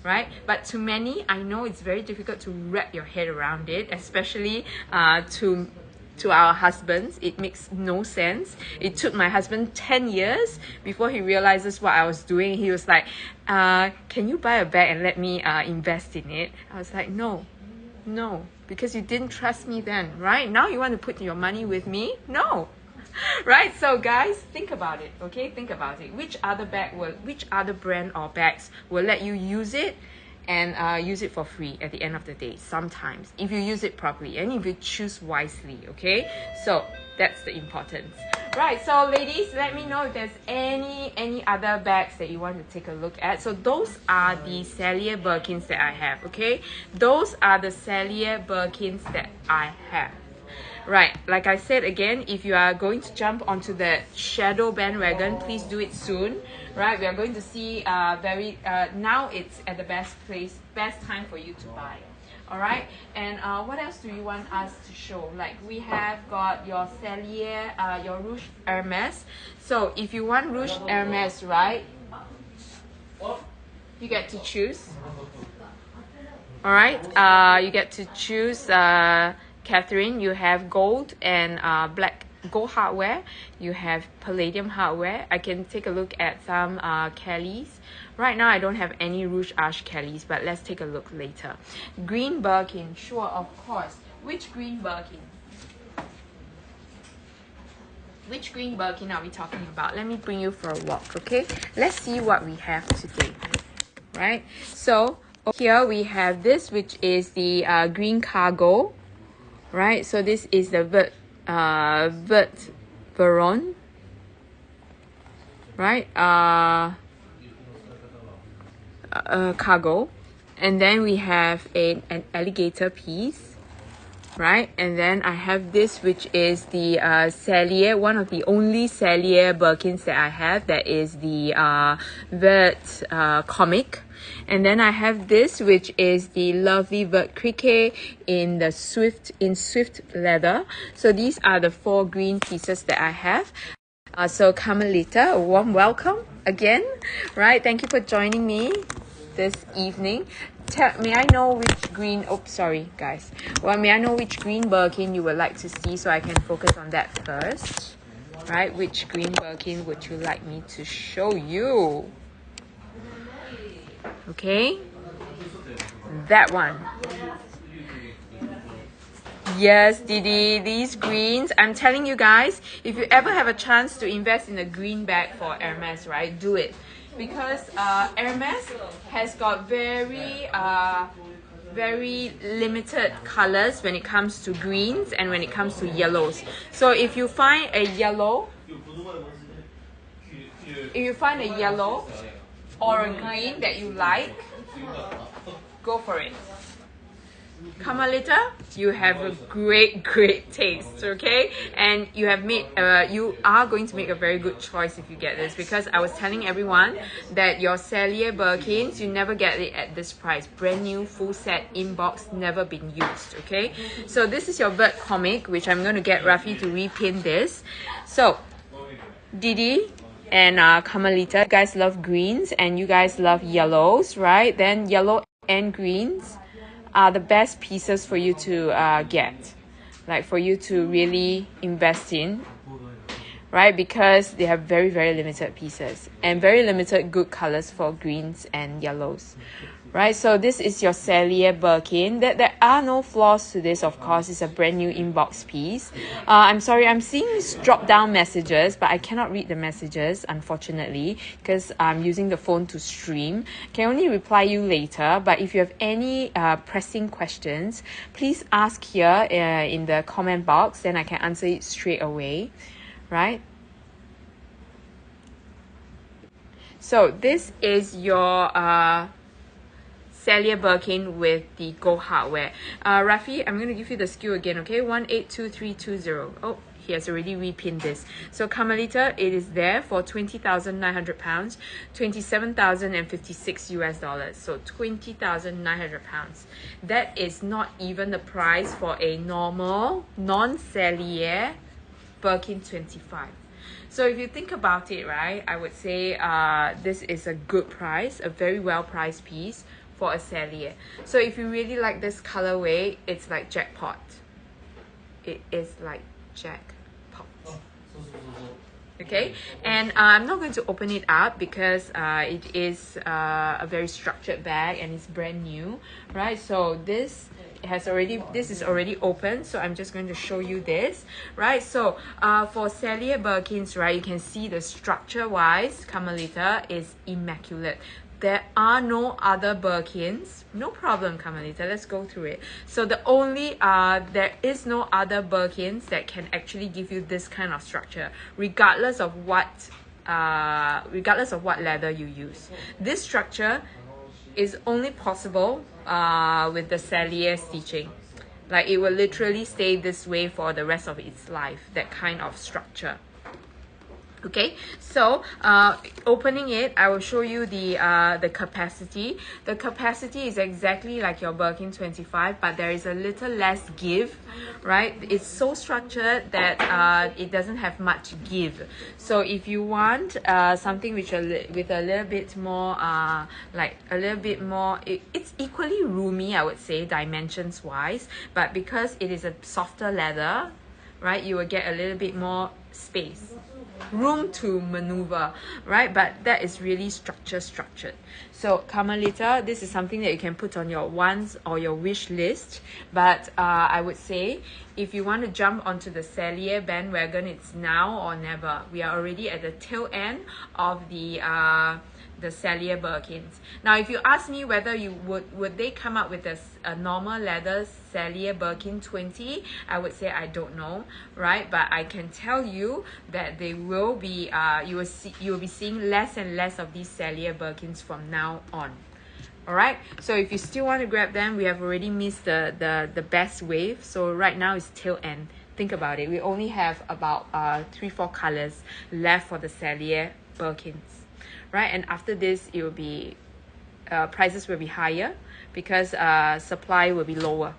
right? But to many, I know it's very difficult to wrap your head around it, especially to our husbands. It makes no sense. It took my husband 10 years before he realizes what I was doing. He was like, can you buy a bag and let me invest in it? I was like, no, because you didn't trust me then, right? Now you want to put your money with me? No. Right? So guys, think about it, okay? Think about it. Which other brand or bags will let you use it and use it for free at the end of the day sometimes, if you use it properly and if you choose wisely, okay? So that's the importance. Right, so ladies, let me know if there's any other bags that you want to take a look at. So those are the Cellier Birkins that I have, okay? Those are the Cellier Birkins that I have. Right, like I said again, if you are going to jump onto the shadow bandwagon, please do it soon. Right, we are going to see now it's at the best time for you to buy. All right, and what else do you want us to show? Like we have got your Cellier, your Rouge Hermes. So if you want Rouge Hermes, right, you get to choose. All right, you get to choose. Catherine, you have gold and black gold hardware. You have palladium hardware. I can take a look at some Kellys. Right now, I don't have any Rouge Arch Kellys, but let's take a look later. Green Birkin, sure, of course. Which green Birkin? Which green Birkin are we talking about? Let me bring you for a walk, okay? Let's see what we have today, right? So here we have this, which is the green cargo, right? So this is the Vert Veron, right? Cargo, and then we have an alligator piece, right? And then I have this, which is the Cellier, one of the only Cellier Birkins that I have. That is the Vert Comic. And then I have this, which is the lovely Vert Criquet in the Swift leather. So these are the 4 green pieces that I have. So Carmelita, a warm welcome again, right? Thank you for joining me this evening. May I know which green, sorry guys. Well, may I know which green Birkin you would like to see so I can focus on that first, right? Which green Birkin would you like me to show you? Okay, that one. Yes, Didi, these greens, I'm telling you guys, if you ever have a chance to invest in a green bag for Hermes, right, do it. Because Hermes has got very limited colors when it comes to greens and when it comes to yellows. So if you find a yellow or a green that you like, go for it. Carmelita, you have a great taste, okay? And you have made you are going to make a very good choice if you get this, because I was telling everyone that your Cellier Birkins, you never get it at this price. Brand new, full set, inbox, never been used, okay? So this is your Vert Comic, which I'm going to get Rafi to repin this. So Didi and Carmelita, you guys love greens and you guys love yellows, right? Then yellow and greens are the best pieces for you to get, like for you to really invest in, right? Because they have very limited pieces and very limited good colors for greens and yellows, right? So this is your Cellier Birkin. There are no flaws to this, of course. It's a brand new inbox piece. I'm sorry, I'm seeing drop down messages, but I cannot read the messages, unfortunately, because I'm using the phone to stream. Can only reply you later, but if you have any pressing questions, please ask here in the comment box, then I can answer it straight away, right? So this is your Cellier Birkin with the gold hardware. Rafi, I'm going to give you the SKU again, okay? 182320. Oh, he has already repinned this. So Carmelita, it is there for 20,900 pounds, 27,056 US dollars. So 20,900 pounds. That is not even the price for a normal non-Cellier Birkin 25. So if you think about it, right, I would say this is a good price, a very well priced piece for a Cellier. So if you really like this colorway, it's like jackpot. It is like jackpot. Okay, and I'm not going to open it up because it is a very structured bag and it's brand new, right? So this is already open, so I'm just going to show you this, right? So for Cellier Birkins, right, you can see the structure wise, Carmelita is immaculate. there are no other Birkins. No problem, Carmelita. Let's go through it. So there is no other Birkins that can actually give you this kind of structure, regardless of what leather you use. This structure is only possible with the Sellier stitching. Like, it will literally stay this way for the rest of its life, that kind of structure. Okay, so opening it, I will show you the capacity. The capacity is exactly like your Birkin 25, but there is a little less give, right? It's so structured that it doesn't have much give. So if you want something with a little bit more it's equally roomy, I would say, dimensions wise, but because it is a softer leather, right, you will get a little bit more space, room to maneuver, right? But that is really structured. So Carmelita, this is something that you can put on your wants or your wish list. But I would say, if you want to jump onto the Sellier bandwagon, it's now or never. We are already at the tail end of the Sellier Birkins. Now, if you ask me whether you would they come up with a normal leather Sellier Birkin 20, I would say I don't know, right? But I can tell you that they will be you will be seeing less and less of these Sellier Birkins from now on. All right, so if you still want to grab them, we have already missed the best wave. So right now is tail end. Think about it. We only have about 3-4 colors left for the Sellier Birkins, right? And after this, it will be prices will be higher because supply will be lower.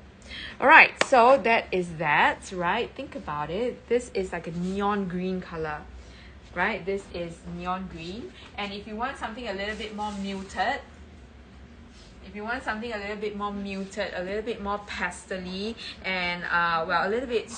All right, so that is that, right? Think about it. This is like a neon green color, right? This is neon green. And if you want something a little bit more muted, a little bit more pastel-y, and well, a little bit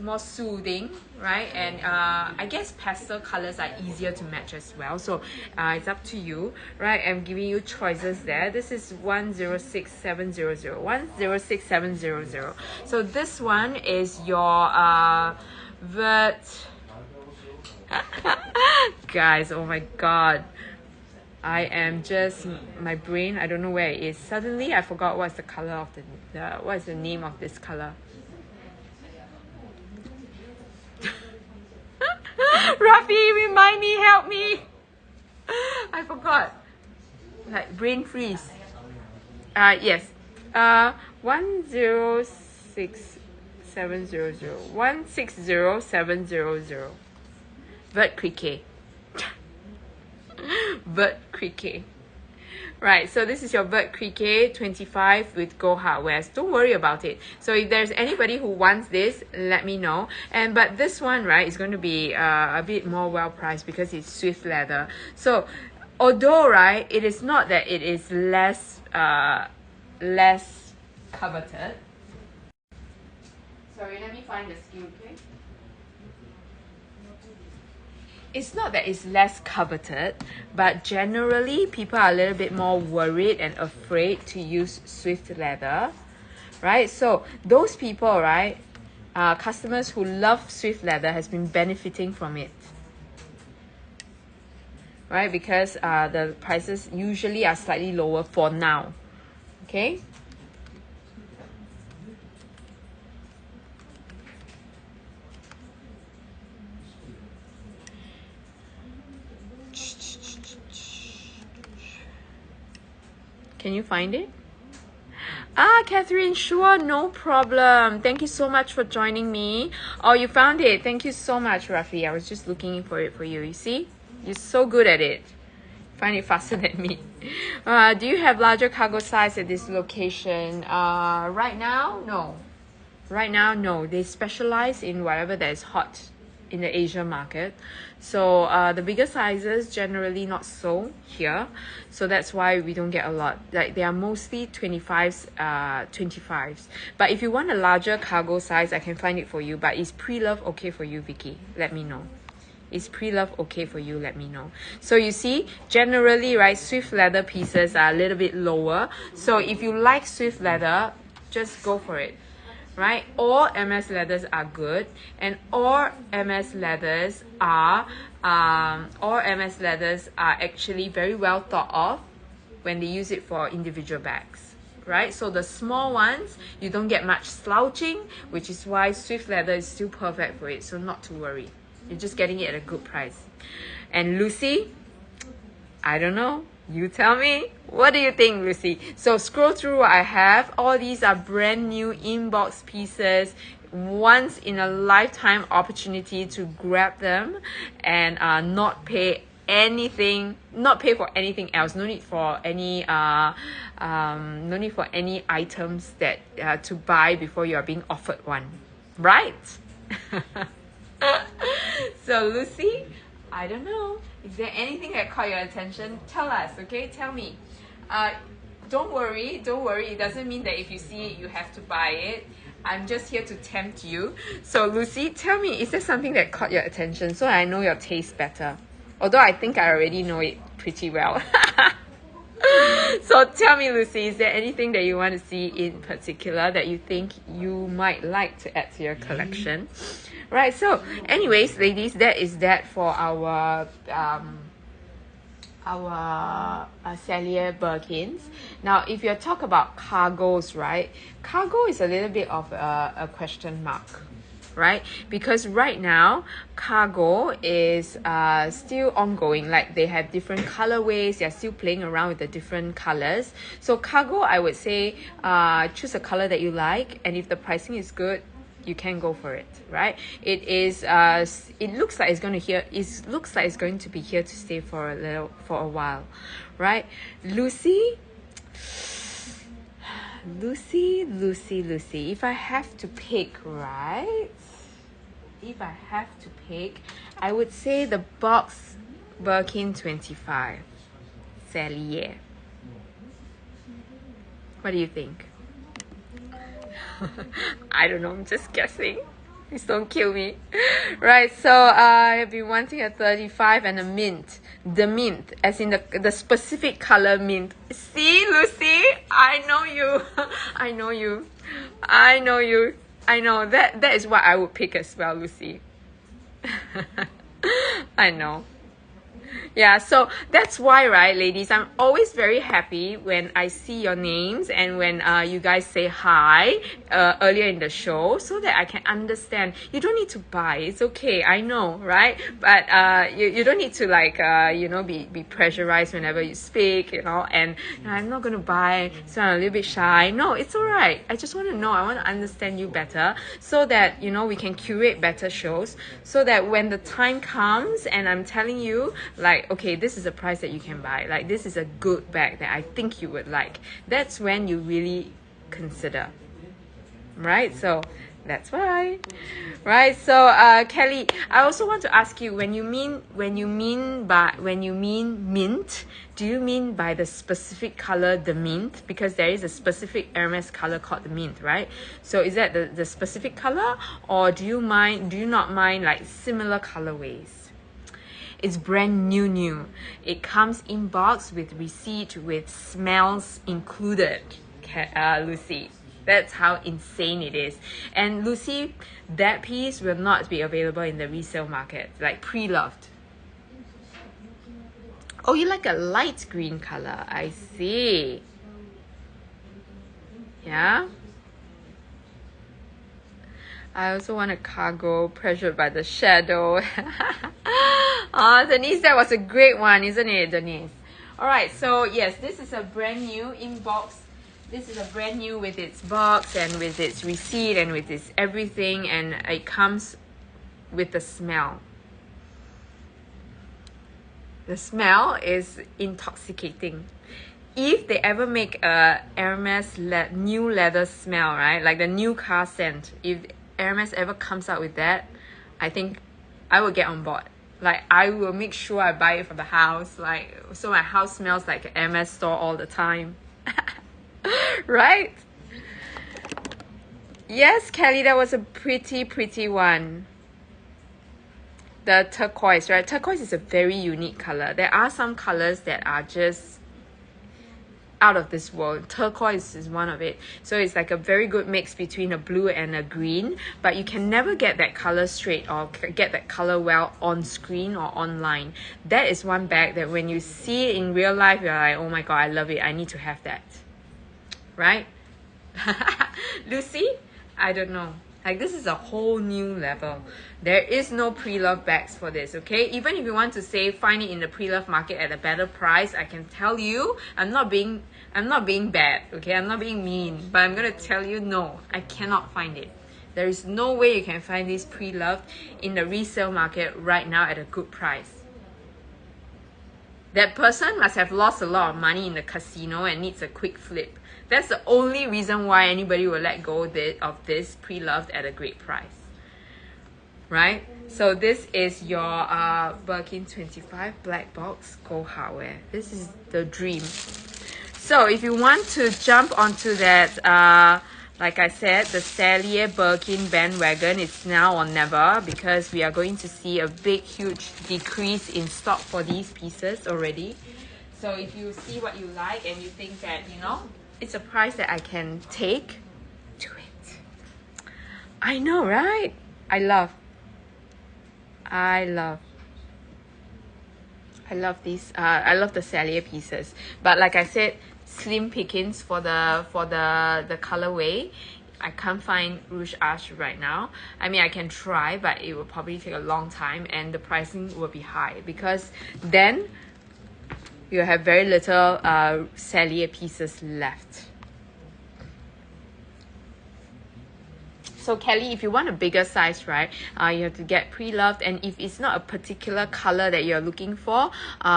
more soothing, right? And I guess pastel colors are easier to match as well. So it's up to you, right? I'm giving you choices there. This is 106700. 106700. So this one is your vert. Guys, oh my god. I am just, my brain, I don't know where it is. Suddenly, I forgot what's the color of what is the name of this color. Rafi, remind me, help me. I forgot. Like, brain freeze. Yes. 106700. 160700. Vert Criquet. Vert Criquet. Right, so this is your Vert Criquet 25 with Go Hardwares. Don't worry about it. So if there's anybody who wants this, let me know. But this one, right, is going to be a bit more well priced because it's Swift leather. So although, right, it is not that it is less coveted. Sorry, let me find the SKU, okay? It's not that it's less coveted, but generally people are a little bit more worried and afraid to use Swift leather, right? So those people, right, customers who love Swift leather has been benefiting from it, right? Because the prices usually are slightly lower for now, okay? Can you find it? Catherine, sure, no problem. Thank you so much for joining me. Oh, you found it. Thank you so much, Rafi. I was just looking for it for you. You see? You're so good at it. Find it faster than me. Do you have larger cargo size at this location? Right now, no. Right now, no. They specialize in whatever that is hot in the Asia market. So the bigger sizes generally not so here, so that's why we don't get a lot. Like, they are mostly 25s. But if you want a larger cargo size, I can find it for you. But is pre-love okay for you, Vicky? Let me know. Is pre-love okay for you? Let me know. So you see, generally, right, Swift leather pieces are a little bit lower. So if you like Swift leather, just go for it. Right, all MS leathers are good, and all MS leathers are actually very well thought of, when they use it for individual bags, right? So the small ones, you don't get much slouching, which is why Swift Leather is still perfect for it. So not to worry. You're just getting it at a good price. And Lucy, I don't know. You tell me. What do you think, Lucy? So scroll through what I have. All these are brand new inbox pieces. Once in a lifetime opportunity to grab them and not pay anything, not pay for anything else. No need for any no need for any items that to buy before you are being offered one, right? So Lucy, I don't know. Is there anything that caught your attention? Tell us, okay? Tell me. Don't worry. It doesn't mean that if you see it, you have to buy it. I'm just here to tempt you. So Lucy, tell me, is there something that caught your attention so I know your taste better? Although I think I already know it pretty well. So tell me, Lucy, is there anything that you want to see in particular that you think you might like to add to your collection? Right, so anyways, ladies, that is that for our Cellier Birkins. Now, if you talk about cargos, right? Cargo is a little bit of a question mark, right? Because right now, cargo is still ongoing. Like they have different colorways. They're still playing around with the different colors. So cargo, I would say, choose a color that you like, and if the pricing is good, you can go for it, right? It is it looks like it's going to be here to stay for a while, right? Lucy, if I have to pick, right? If I have to pick, I would say the box Birkin 25 Cellier. What do you think? I don't know, I'm just guessing. Please don't kill me. Right, so I've been wanting a 35 and a mint. The mint, as in the specific color mint. See, Lucy? I know you. I know. That is what I would pick as well, Lucy. I know. Yeah, so that's why, right, ladies, I'm always very happy when I see your names and when you guys say hi earlier in the show, so that I can understand. You don't need to buy. It's okay. I know, right? But you don't need to be pressurized whenever you speak, and I'm not going to buy, so I'm a little bit shy. No, it's all right. I just want to know. I want to understand you better so that, we can curate better shows, so that when the time comes and I'm telling you, like, okay, this is a price that you can buy, like this is a good bag that I think you would like, that's when you really consider, right? So that's why, right? So Kelly, I also want to ask you, when you mean mint, do you mean by the specific color, the mint? Because there is a specific Hermes color called the mint, right? So is that the specific color, or do you not mind like similar colorways? It's brand new. It comes in box with receipt, with smells included, Lucy. That's how insane it is. And Lucy, that piece will not be available in the resale market, like pre-loved. Oh, you like a light green color. I see. Yeah. I also want a cargo, pressured by the shadow. Oh, Denise, that was a great one, isn't it, Denise? All right, so yes, this is a brand new inbox. This is a brand new with its box and with its receipt and with its everything, and it comes with the smell. The smell is intoxicating. If they ever make a Hermes new leather smell, right, like the new car scent, if Hermes ever comes out with that, I think I will get on board. Like, I will make sure I buy it for the house, like, so my house smells like an Hermes store all the time. Right? Yes, Kelly, that was a pretty one. The turquoise, right? Turquoise is a very unique color. There are some colors that are just out of this world. Turquoise is one of it. So it's like a very good mix between a blue and a green, but you can never get that color straight or get that color well on screen or online. That is one bag that when you see it in real life, you're like, oh my god, I love it, I need to have that. Right? Lucy? I don't know. Like, this is a whole new level. There is no pre-love bags for this, okay? Even if you want to say find it in the pre-love market at a better price, I can tell you, I'm not being bad, okay? I'm not being mean, but I'm gonna tell you, no, I cannot find it. There is no way you can find this pre-loved in the resale market right now at a good price. That person must have lost a lot of money in the casino and needs a quick flip. That's the only reason why anybody will let go of this pre-loved at a great price. Right? So this is your Birkin 25 black box gold hardware. This is the dream. So if you want to jump onto that, like I said, the Cellier Birkin bandwagon, it's now or never, because we are going to see a big, huge decrease in stock for these pieces already. So if you see what you like and you think that, you know, it's a price that I can take, do it. I know, right? I love these. I love the Cellier pieces. But like I said, slim pickings for the colorway. I can't find Rouge Ash right now. I mean, I can try, but it will probably take a long time, and the pricing will be high because then you have very little Cellier pieces left. So Kelly, if you want a bigger size, right, you have to get pre-loved, and if it's not a particular color that you're looking for,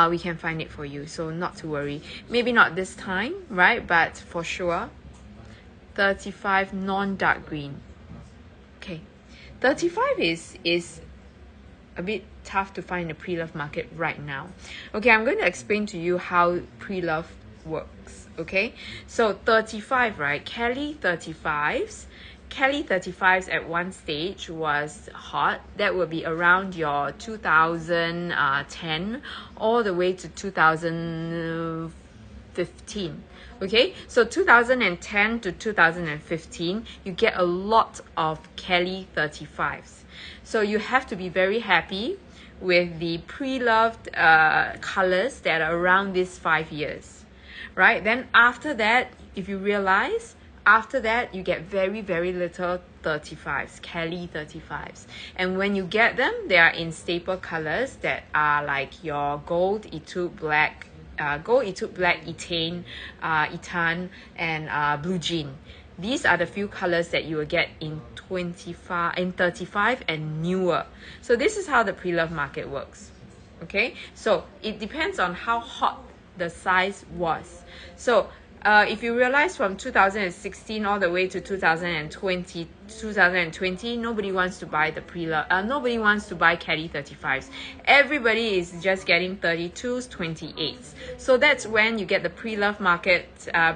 we can find it for you, so not to worry. Maybe not this time, right, but for sure. 35 non-dark green. Okay, 35 is a bit tough to find in the pre-love market right now. Okay, I'm going to explain to you how pre-love works. Okay, so 35, right, Kelly 35s at one stage was hot. That would be around your 2010 all the way to 2015. Okay, so 2010 to 2015, you get a lot of Kelly 35s. So you have to be very happy with the pre-loved colors that are around these 5 years, right? Then after that, if you realize, after that, you get very, very little 35s, Kelly 35s. And when you get them, they are in staple colors that are like your gold, etude black, etain, etan, and blue jean. These are the few colors that you will get in 35 and newer. So this is how the pre-love market works. Okay, so it depends on how hot the size was. So if you realize from 2016 all the way to 2020, nobody wants to buy the pre-love. Nobody wants to buy Kelly 35s. Everybody is just getting 32s, 28s. So that's when you get the pre-love market,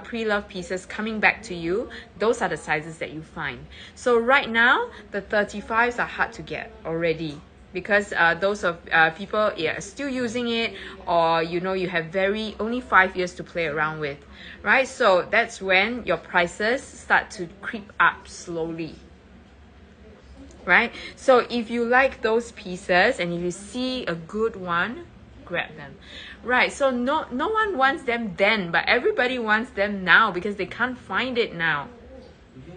pre-love pieces coming back to you. Those are the sizes that you find. So right now, the 35s are hard to get already, because those of people are still using it, or you know, you have only 5 years to play around with, right? So that's when your prices start to creep up slowly, right? So if you like those pieces and if you see a good one, grab them, right? So no one wants them then, but everybody wants them now because they can't find it now,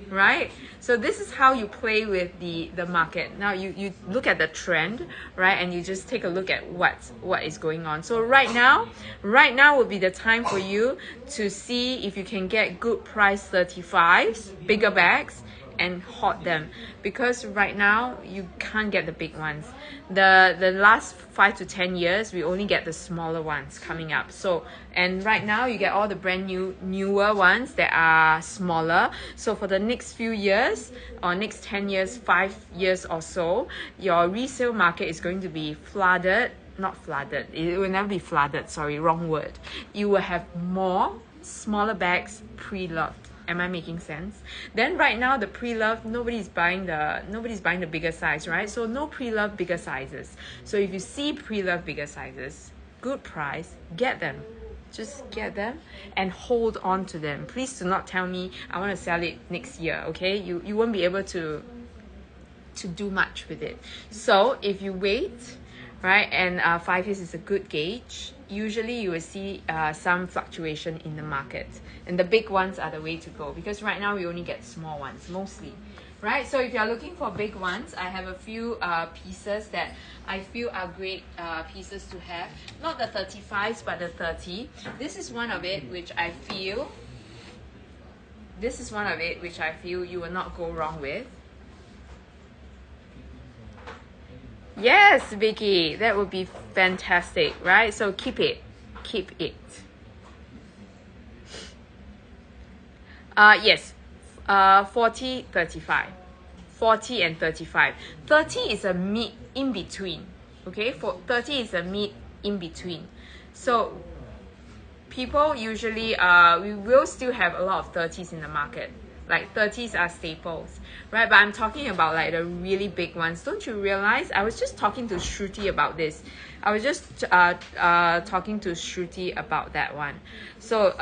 right? So this is how you play with the market. Now you look at the trend, right, and you just take a look at what is going on. So right now will be the time for you to see if you can get good price 35s, bigger bags, and hoard them, because right now you can't get the big ones. The last 5 to 10 years we only get the smaller ones coming up. So, and right now you get all the brand newer ones that are smaller. So for the next few years, or next 10 years, 5 years or so, your resale market is going to be flooded. Not flooded, it will never be flooded, sorry, wrong word. You will have more smaller bags pre-loved. Am I making sense? Then right now the pre-love, nobody's buying the bigger size, right? So no pre-love bigger sizes. So if you see pre-love bigger sizes, good price, get them. Just get them and hold on to them. Please do not tell me I want to sell it next year, okay? You won't be able to do much with it. So if you wait, right, and 5 years is a good gauge, usually you will see some fluctuation in the market. And the big ones are the way to go, because right now we only get small ones mostly. Right, so if you're looking for big ones, I have a few pieces that I feel are great pieces to have. Not the 35s, but the 30. This is one of it, which I feel you will not go wrong with. Yes, Vicky, that would be fantastic, right? So keep it. Yes, 40, 35. 40 and 35. 30 is a mid in between. Okay, for 30 is a mid in between. So people usually we will still have a lot of 30s in the market. Like 30s are staples, right? But I'm talking about like the really big ones. Don't you realize? I was just talking to Shruti about this. I was just talking to Shruti about that one. So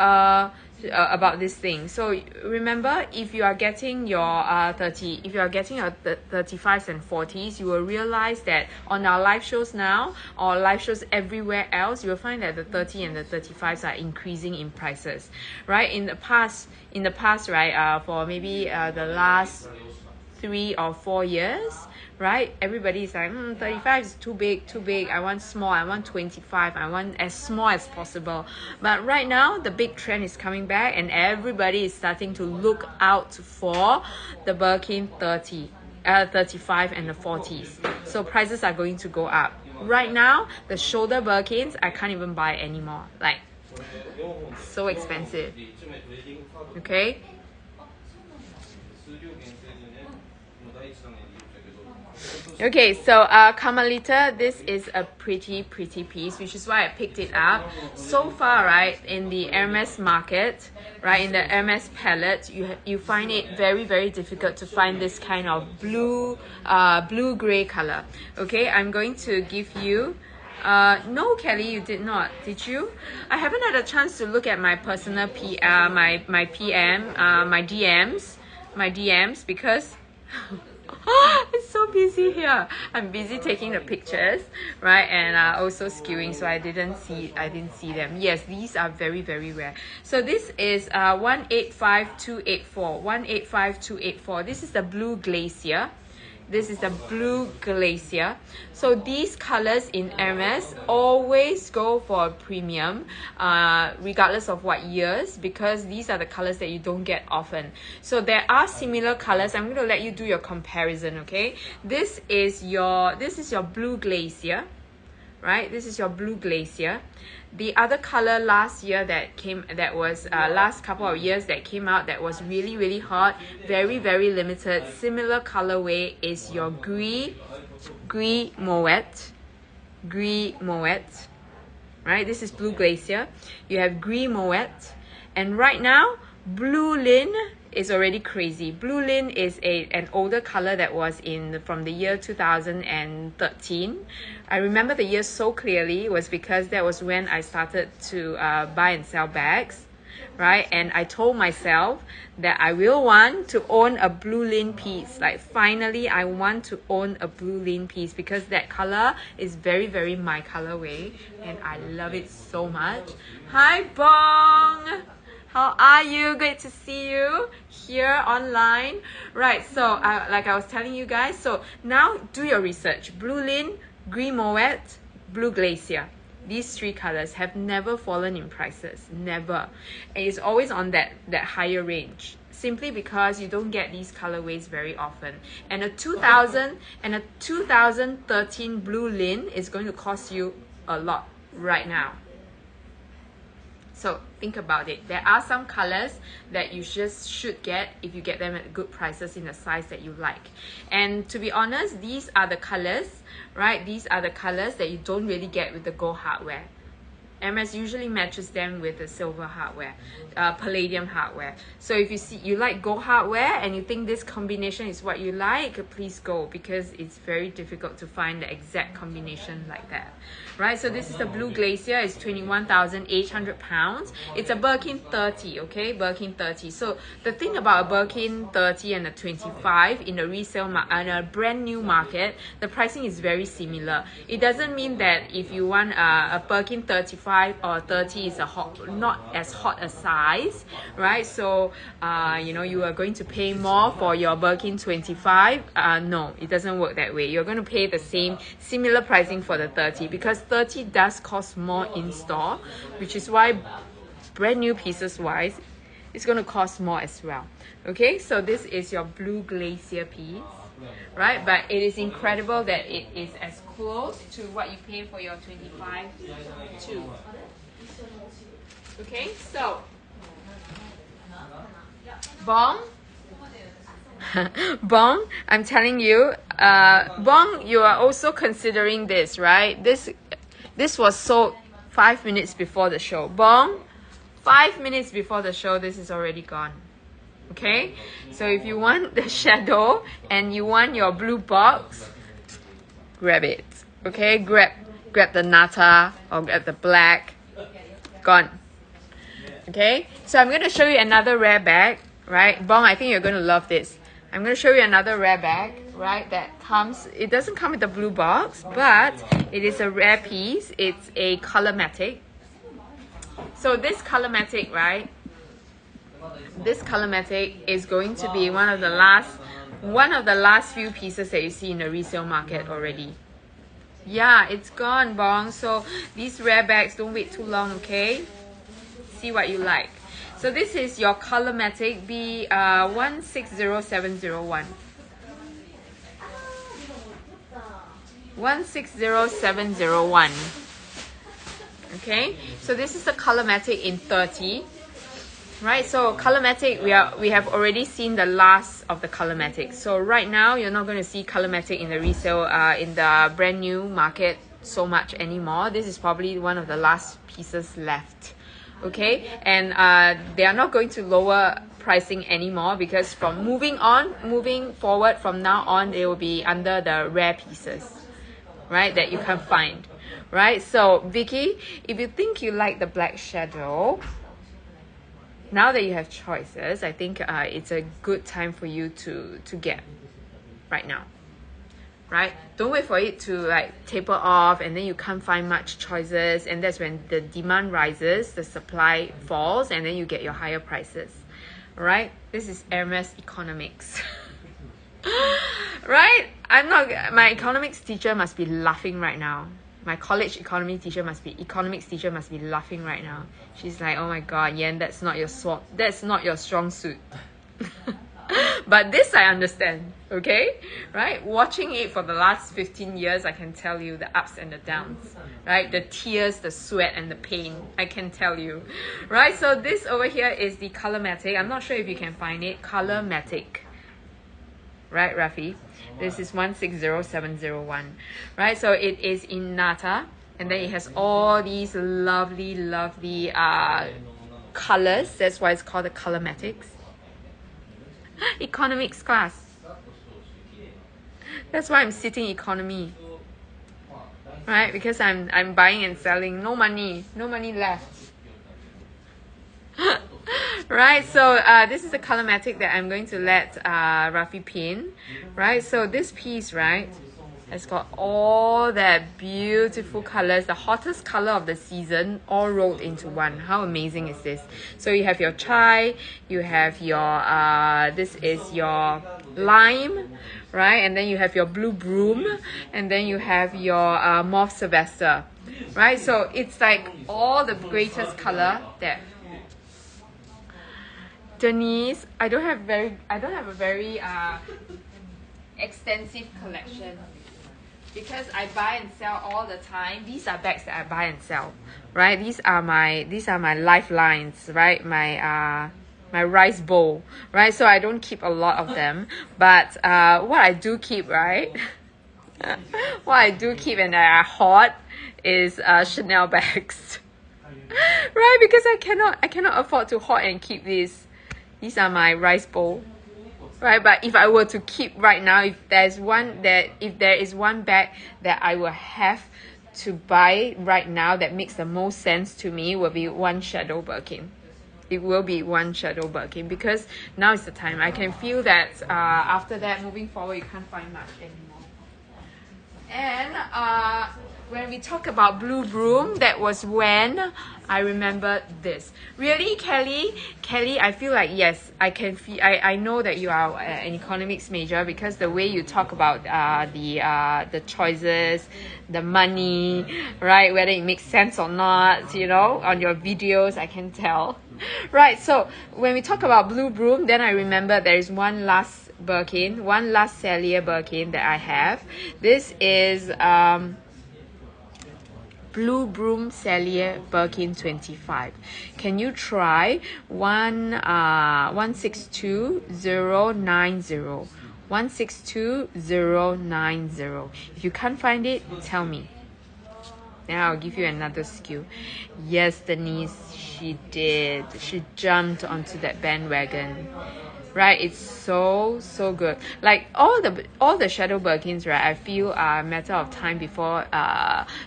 about this thing. So remember, if you are getting your 30, if you are getting your 35s and 40s, you will realize that on our live shows now, or live shows everywhere else, you will find that the 30 and the 35s are increasing in prices, right? In the past, right, for maybe the last 3 or 4 years, right, everybody is like 35 is too big, I want small, I want 25, I want as small as possible. But right now the big trend is coming back, and everybody is starting to look out for the Birkin 30, 35 and the 40s. So prices are going to go up. Right now the shoulder Birkins I can't even buy anymore, like so expensive. Okay, okay, so Carmelita, this is a pretty piece, which is why I picked it up. So far, right, in the Hermes market, right, in the Hermes palette, you find it very difficult to find this kind of blue gray color. Okay, I'm going to give you no, Kelly, you did not, did you? I haven't had a chance to look at my personal my PM, my DMs, because it's so busy here. I'm busy taking the pictures, right, and also skewing, so I didn't see them. Yes, these are very rare. So this is 185284. 185284. This is the blue glacier. So these colors in Hermes always go for a premium, regardless of what years, because these are the colors that you don't get often. So there are similar colors. I'm going to let you do your comparison, okay? This is your blue glacier, right? This is your blue glacier. The other color last year that was last couple of years that came out, that was really hot, very limited, similar colorway, is your Gris Moet, right? This is blue glacier. You have Gris Moet, and right now Blue Lin is already crazy. Blue Lin is an older color that was from the year 2013. I remember the year so clearly, was because that was when I started to buy and sell bags, right? And I told myself that I will want to own a Blue Lin piece. Like, finally I want to own a Blue Lin piece, because that color is very my colorway, and I love it so much. Hi Bong, how are you? Great to see you here online. Right, so like I was telling you guys, so now do your research. Blue Lin, Gris Moet, Blue Glacier. These 3 colors have never fallen in prices, never. And it's always on that higher range, simply because you don't get these colorways very often. And a 2013 Blue Lin is going to cost you a lot right now. So think about it. There are some colors that you just should get if you get them at good prices in the size that you like. And to be honest, these are the colors, right? These are the colors that you don't really get with the Go hardware. Hermes usually matches them with the silver hardware, palladium hardware. So if you like gold hardware and you think this combination is what you like, please go, because it's very difficult to find the exact combination like that. Right, so this is the Blue Glacier. It's 21,800 pounds. It's a Birkin 30, okay? Birkin 30. So the thing about a Birkin 30 and a 25 in the resale in a brand new market, the pricing is very similar. It doesn't mean that if you want a Birkin 35 or 30 is not as hot a size, right? So you know, you are going to pay more for your Birkin 25. No, it doesn't work that way. You're going to pay the similar pricing for the 30, because 30 does cost more in store, which is why brand new pieces wise it's going to cost more as well. Okay, so this is your Blue Glacier piece, right? But it is incredible that it is as close to what you pay for your 25 too. Okay, so Bong, Bong, I'm telling you, Bong, you are also considering this, right? This was sold 5 minutes before the show. Bong, 5 minutes before the show, this is already gone. Okay, so if you want the shadow and you want your blue box, grab it. Okay, grab the Nata or grab the black. Gone. Okay, so I'm going to show you another rare bag, right? Bong, I think you're going to love this. I'm going to show you another rare bag, right? That comes, it doesn't come with the blue box, but it is a rare piece. It's a Colormatic. So this Colormatic, right? This Colormatic is going to be one of the last few pieces that you see in the resale market already. Yeah, it's gone, Bong. So these rare bags, don't wait too long, okay? See what you like. So this is your Colormatic B160701. 160701. Okay, so this is the Colormatic in 30. Right, so Colormatic, we have already seen the last of the Colormatic. So right now, you're not going to see Colormatic in the resale, in the brand new market so much anymore. This is probably one of the last pieces left. Okay, and they are not going to lower pricing anymore, because from moving forward from now on, they will be under the rare pieces, right, that you can find. Right, so Vicky, if you think you like the black shadow, now that you have choices, I think it's a good time for you to get right now. Right? Don't wait for it to like taper off and then you can't find much choices, and that's when the demand rises, the supply falls, and then you get your higher prices. Right? This is Hermes Economics. Right? My economics teacher must be laughing right now. My college economics teacher must be laughing right now. She's like, oh my god, Yan, that's not your strong suit. But this I understand, okay? Right? Watching it for the last 15 years, I can tell you the ups and the downs, right? The tears, the sweat, and the pain, I can tell you. Right? So this over here is the Colormatic. I'm not sure if you can find it. Colormatic. Right, Rafi? This is 160701. Right? So it is in Nata, and then it has all these lovely colors. That's why it's called the Colormatics. Economics class. That's why I'm sitting economy. Right? Because I'm buying and selling. No money left. Right, so this is the Colormatic that I'm going to let Rafi pin. Right, so this piece, right, has got all that beautiful colors, the hottest color of the season, all rolled into one. How amazing is this? So you have your chai, you have your this is your lime, right, and then you have your blue broom, and then you have your mauve Sylvester. Right, so it's like all the greatest color that Denise, I don't have a very extensive collection, because I buy and sell all the time. These are bags that I buy and sell, right? These are my lifelines, right? My rice bowl, right? So I don't keep a lot of them, but what I do keep, right? What I do keep and that I hoard is Chanel bags. Right, because I cannot afford to hoard and keep these. These are my rice bowl. Right, but if I were to keep right now, if there is one bag that I will have to buy right now that makes the most sense to me, will be one Shadow Birkin. It will be one Shadow Birkin, because now is the time. I can feel that after that, moving forward, you can't find much anymore. And when we talk about Blue Broom, that was when I remember this. Really, Kelly, I feel like, yes, I know that you are an economics major, because the way you talk about the choices, the money, right, whether it makes sense or not, you know, on your videos, I can tell. Right, so when we talk about Blue Broom, then I remember there is one last Birkin, one last Cellier Birkin that I have. This is Blue Broom Cellier Birkin 25. Can you try 162090? 162090. If you can't find it, tell me. Then I'll give you another skill. Yes, Denise, she did. She jumped onto that bandwagon. Right, it's so good. Like all the Shadow Birkins, right, I feel are a matter of time before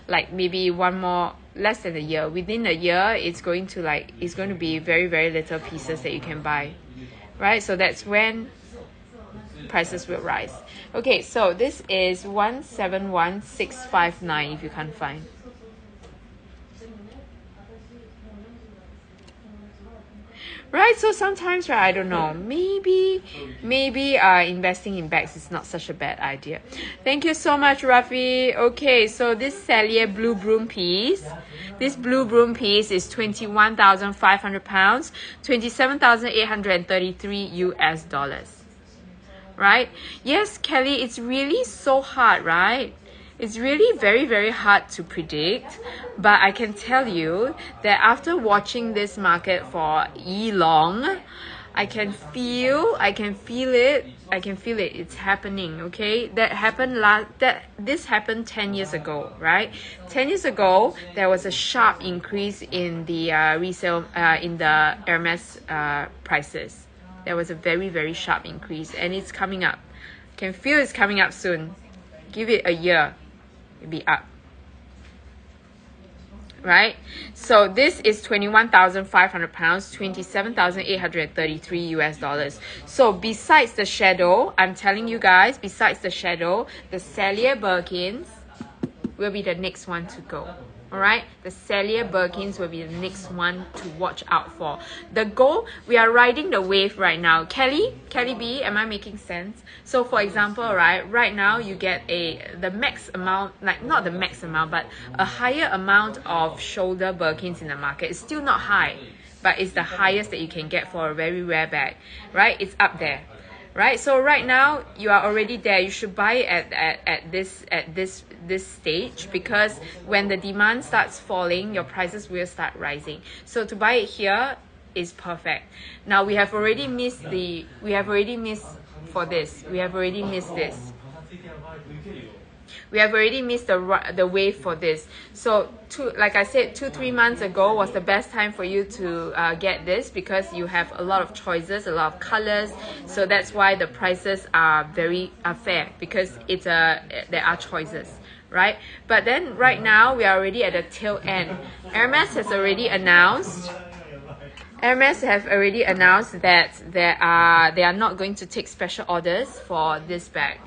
like maybe one more, less than a year. Within a year, it's going to be very little pieces that you can buy. Right? So that's when prices will rise. Okay, so this is 171659 if you can't find. Right, so sometimes, right, I don't know, maybe investing in bags is not such a bad idea. Thank you so much, Rafi. Okay, so this Cellier Blue Broom piece, is 21,500 pounds, 27,833 US dollars. Right? Yes, Kelly, it's really so hard, right? It's really very hard to predict, but I can tell you that after watching this market for long, I can feel it. It's happening. Okay, this happened 10 years ago, right? 10 years ago, there was a sharp increase in the resale in the Hermes prices. There was a very sharp increase, and it's coming up. Can feel it's coming up soon. Give it a year. It'll be up, right? So this is 21,500 pounds, 27,833 US dollars. So besides the Shadow, I'm telling you guys, besides the Shadow, the Cellier Birkins will be the next one to go. All right, the Cellier Birkins will be the next one to watch out for. The goal, we are riding the wave right now. Kelly B, am I making sense? So for example, right now you get the max amount, like not the max amount, but a higher amount of shoulder Birkins in the market. It's still not high, but it's the highest that you can get for a very rare bag, right? It's up there. Right, so right now you are already there. You should buy it at this stage, because when the demand starts falling, your prices will start rising. So to buy it here is perfect. Now we have already missed this. We have already missed the wave for this. So like I said, 2-3 months ago was the best time for you to get this, because you have a lot of choices, a lot of colors. So that's why the prices are fair, because there are choices, right? But then right now we are already at the tail end. Hermes have already announced that they are not going to take special orders for this bag.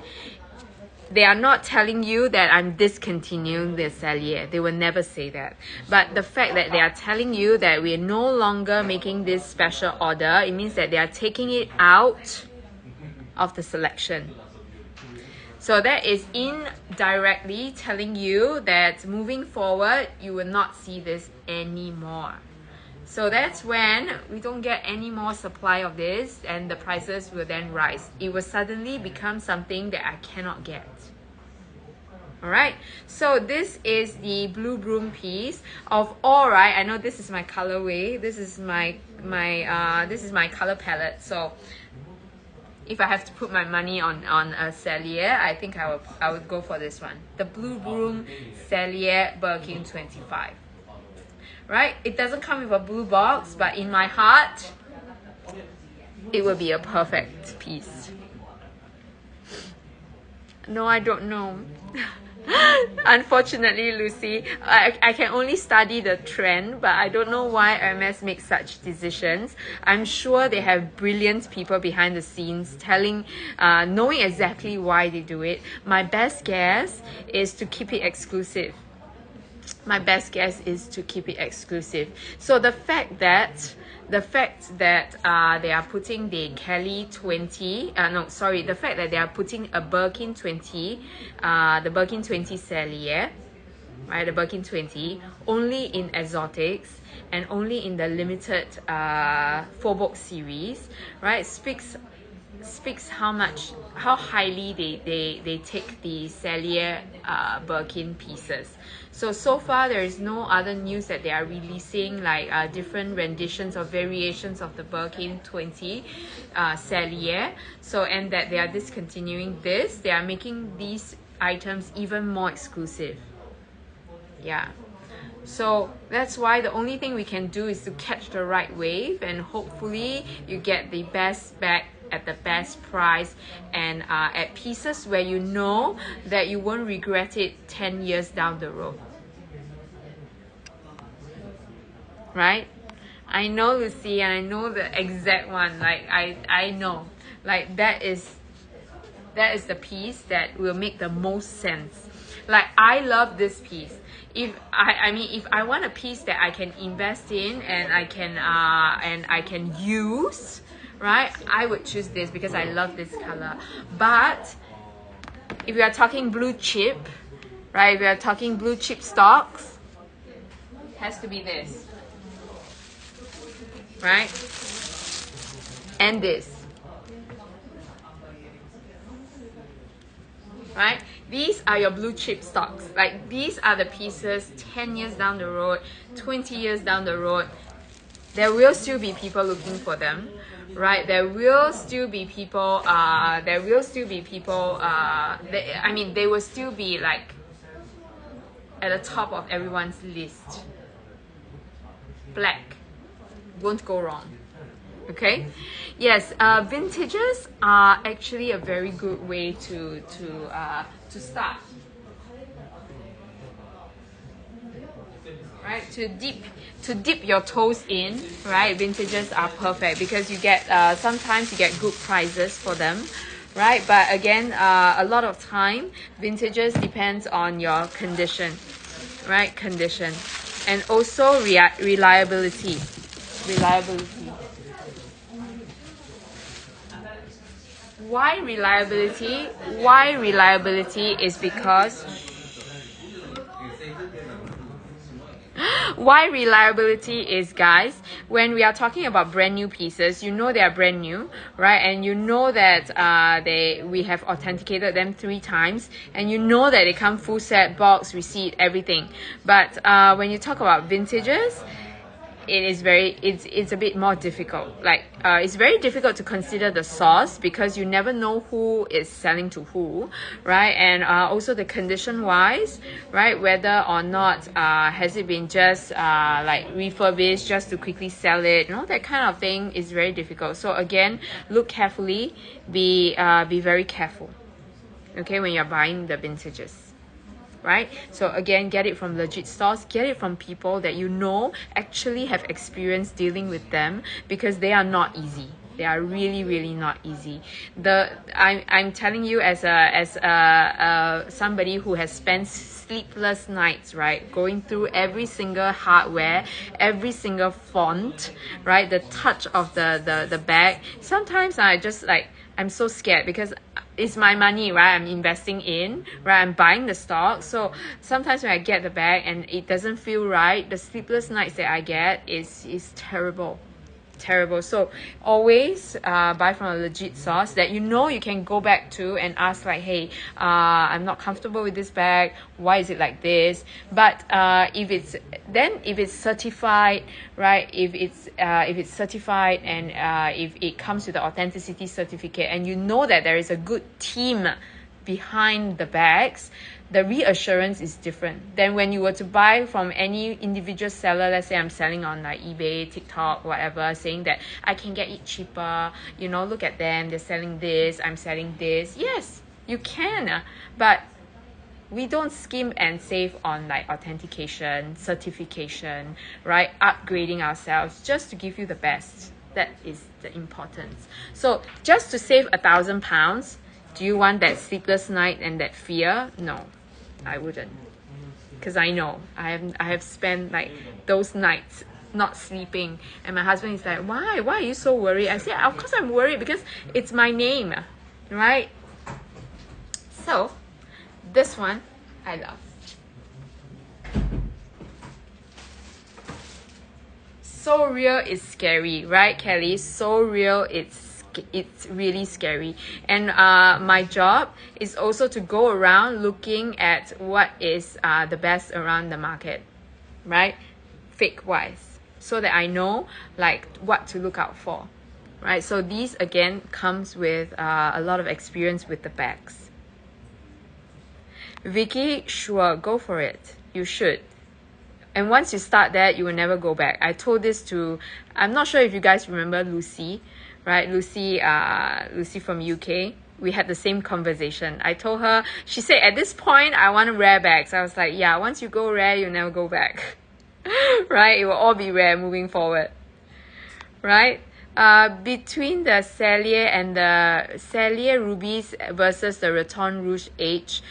They are not telling you that I'm discontinuing the Cellier. They will never say that. But the fact that they are telling you that we're no longer making this special order, it means that they are taking it out of the selection. So that is indirectly telling you that moving forward, you will not see this anymore. So that's when we don't get any more supply of this, and the prices will then rise. It will suddenly become something that I cannot get. Alright, so this is the Blue Broom piece. Of all, right, I know this is my colorway. This is my color palette. So if I have to put my money on a Cellier, I think I would go for this one. The Blue Broom Cellier Birkin 25. right? It doesn't come with a blue box, but in my heart, it will be a perfect piece. No, I don't know. Unfortunately, Lucy, I can only study the trend, but I don't know why Hermes makes such decisions. I'm sure they have brilliant people behind the scenes knowing exactly why they do it. My best guess is to keep it exclusive. My best guess is to keep it exclusive. So the fact that they are putting the Kelly 20, the fact that they are putting a Birkin 20, the Birkin 20 Cellier, right, the Birkin 20, only in exotics and only in the limited Faubourg series, right, speaks how highly they take the Cellier Birkin pieces. So far there is no other news that they are releasing like different renditions or variations of the Birkin 20 Cellier. And that they are discontinuing this. They are making these items even more exclusive. Yeah. So that's why the only thing we can do is to catch the right wave, and hopefully you get the best bag at the best price, and at pieces where you know that you won't regret it 10 years down the road. Right? I know, Lucy, and I know the exact one. Like I know, like that is the piece that will make the most sense. Like I love this piece. If I want a piece that I can invest in and I can use, right, I would choose this because I love this color. But if we are talking blue chip, right, if we are talking blue chip stocks, it has to be this, right, and this, right? These are your blue chip stocks. Like these are the pieces 10 years down the road, 20 years down the road, there will still be people looking for them, right? There will still be people they will still be like at the top of everyone's list. Black won't go wrong. Okay, yes, vintages are actually a very good way to start, right? To dip your toes in, right? Vintages are perfect because you get sometimes you get good prices for them, right? But again, a lot of time vintages depends on your condition, right? Condition, and also reliability. Why reliability? Why reliability is because why reliability is, guys, when we are talking about brand new pieces, you know they are brand new, right? And you know that we have authenticated them 3 times, and you know that they come full set, box, receipt, everything. But when you talk about vintages, it's a bit more difficult. Like it's very difficult to consider the source because you never know who is selling to who, right? And also the condition wise, right, whether or not has it been just like refurbished just to quickly sell it, you know, that kind of thing is very difficult. So again, look carefully, be very careful, okay, when you're buying the vintages, right? So again, get it from legit stores, get it from people that you know actually have experience dealing with them, because they are not easy. They are really, really not easy. I'm telling you as somebody who has spent sleepless nights, right, going through every single hardware, every single font, right, the touch of the bag. Sometimes I'm so scared because it's my money, right? I'm investing in, right? I'm buying the stock. So sometimes when I get the bag and it doesn't feel right, the sleepless nights that I get is terrible. So always buy from a legit source that you know you can go back to and ask, like, hey, I'm not comfortable with this bag, why is it like this? But if it's certified, right, if it's certified and if it comes with the authenticity certificate, and you know that there is a good team behind the bags, the reassurance is different than when you were to buy from any individual seller. Let's say I'm selling on like eBay, TikTok, whatever, saying that I can get it cheaper. You know, look at them, they're selling this, I'm selling this. Yes, you can, but we don't scheme and save on like authentication, certification, right? Upgrading ourselves just to give you the best. That is the importance. So just to save £1,000, do you want that sleepless night and that fear? No, I wouldn't, because I know I have spent like those nights not sleeping, and my husband is like, why are you so worried? I said, of course I'm worried, because it's my name, right? So this one I love. So real is scary, right, Kelly? So real, it's really scary. And my job is also to go around looking at what is the best around the market, right? Fake wise, so that I know like what to look out for, right? So these again comes with a lot of experience with the bags. Vicky, sure, go for it. You should. And once you start that, you will never go back. I told this to, I'm not sure if you guys remember Lucy, right? Lucy from UK. We had the same conversation. I told her, she said, at this point, I want rare bags. I was like, yeah, once you go rare, you'll never go back. Right? It will all be rare moving forward. Right? Between the Cellier and the Cellier Rubies versus the Raton Rouge H,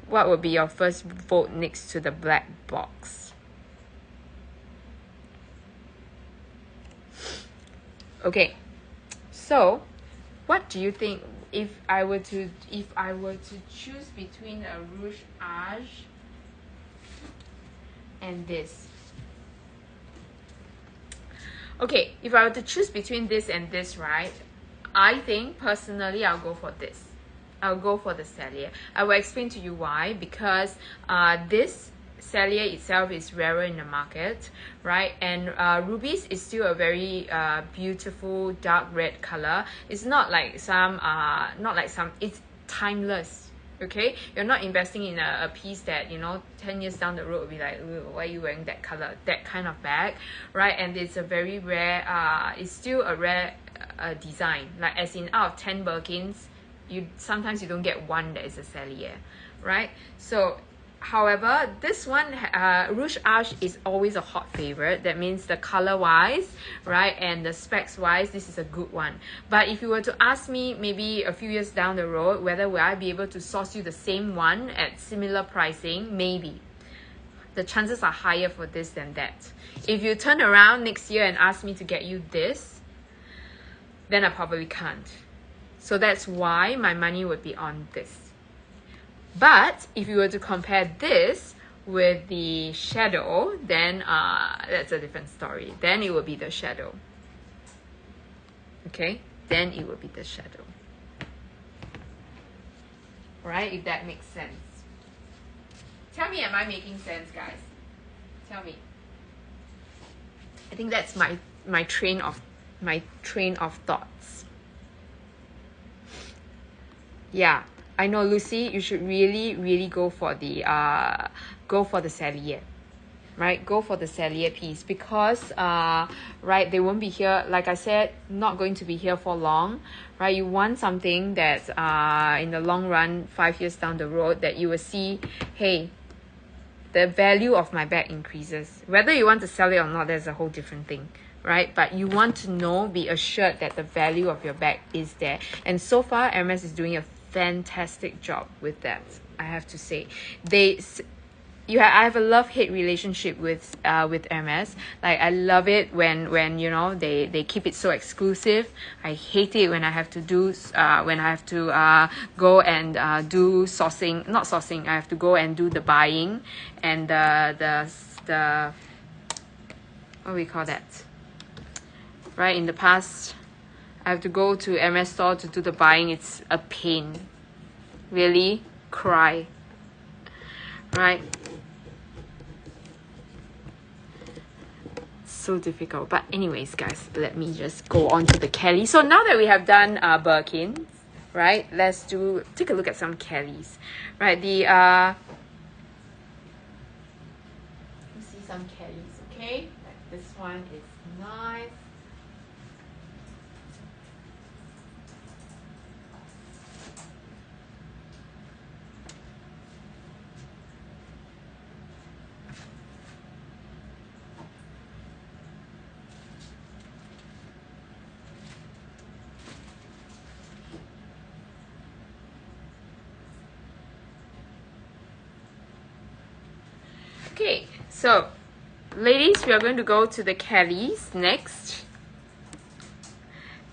what would be your first vote next to the black box? Okay, so what do you think if I were to choose between a Rouge Age and this? Okay, if I were to choose between this and this, right, I think personally I'll go for this. I'll go for the Cellier. I will explain to you why. Because this Cellier itself is rarer in the market, right? And Rubies is still a very beautiful dark red color. It's not like some, it's timeless. Okay, you're not investing in a piece that, you know, 10 years down the road will be like, why are you wearing that color, that kind of bag, right? And it's a very rare, it's still a rare design. Like, as in, out of 10 Birkins, sometimes you don't get one that is a Cellier, right? So however, this one, Rouge Age, is always a hot favorite. That means the color wise, right, and the specs wise, this is a good one. But if you were to ask me maybe a few years down the road whether will I be able to source you the same one at similar pricing, maybe. The chances are higher for this than that. If you turn around next year and ask me to get you this, then I probably can't. So that's why my money would be on this. But if you were to compare this with the Shadow, then that's a different story. Then it would be the Shadow. Okay? Then it would be the Shadow. Alright? If that makes sense. Tell me, am I making sense, guys? Tell me. I think that's my train of thoughts. Yeah, I know, Lucy, you should really go for the Cellier, right? Go for the Cellier piece, because right, they won't be here, like I said, not going to be here for long, right? You want something that in the long run, 5 years down the road, that you will see, hey, the value of my bag increases. Whether you want to sell it or not, that's a whole different thing, right? But you want to know, be assured that the value of your bag is there. And so far, Hermes is doing a fantastic job with that, I have to say. I have a love-hate relationship with Hermes. Like, I love it when you know, they keep it so exclusive. I hate it when I have to do go and do sourcing, not sourcing. I have to go and do the buying and the what do we call that? Right, in the past, I have to go to Hermes store to do the buying. It's a pain. Really? Cry. Right? So difficult. But anyways, guys, let me just go on to the Kelly. So now that we have done Birkin, right? Let's take a look at some Kellys, right? Let's see some Kellys, okay? Like this one is nice. Okay, so ladies, we are going to go to the Kellys next.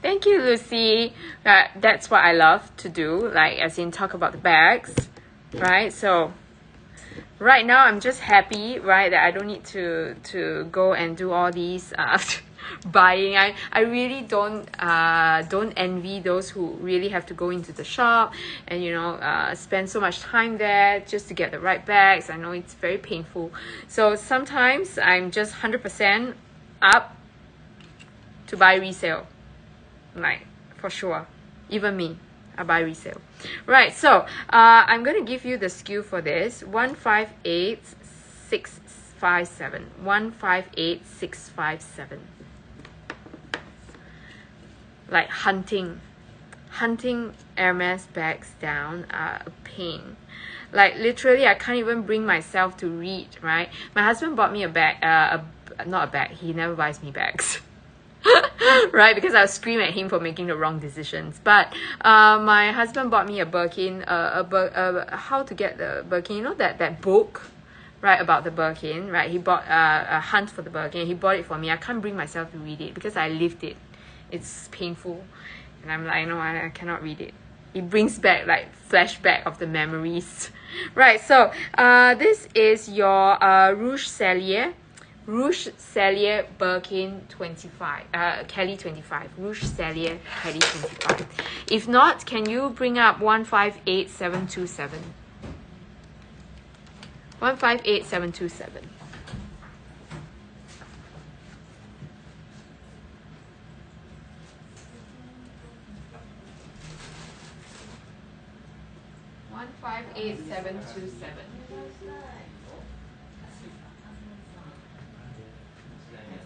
Thank you, Lucy. That's what I love to do, like as in talk about the bags, right? So right now I'm just happy, right, that I don't need to go and do all these buying. I really don't envy those who really have to go into the shop and spend so much time there just to get the right bags. I know it's very painful. So sometimes I'm just 100% up to buy resale, like for sure. Even me, I buy resale. Right, so I'm going to give you the SKU for this. 158657. 158657. Like hunting Hermes bags down are a pain. Like literally I can't even bring myself to read, right? My husband bought me a bag, not a bag, he never buys me bags. Right, because I'll scream at him for making the wrong decisions. But my husband bought me a Birkin, how to get the Birkin, that book, right, about the Birkin, right? He bought a hunt for the Birkin. He bought it for me. I can't bring myself to read it because I lived it. It's painful, and I'm like, no, I cannot read it. It brings back like flashback of the memories. Right, so this is your Rouge Cellier Birkin 25, Kelly 25, Rouge Cellier Kelly 25. If not, can you bring up 158727? 158727. One 58727.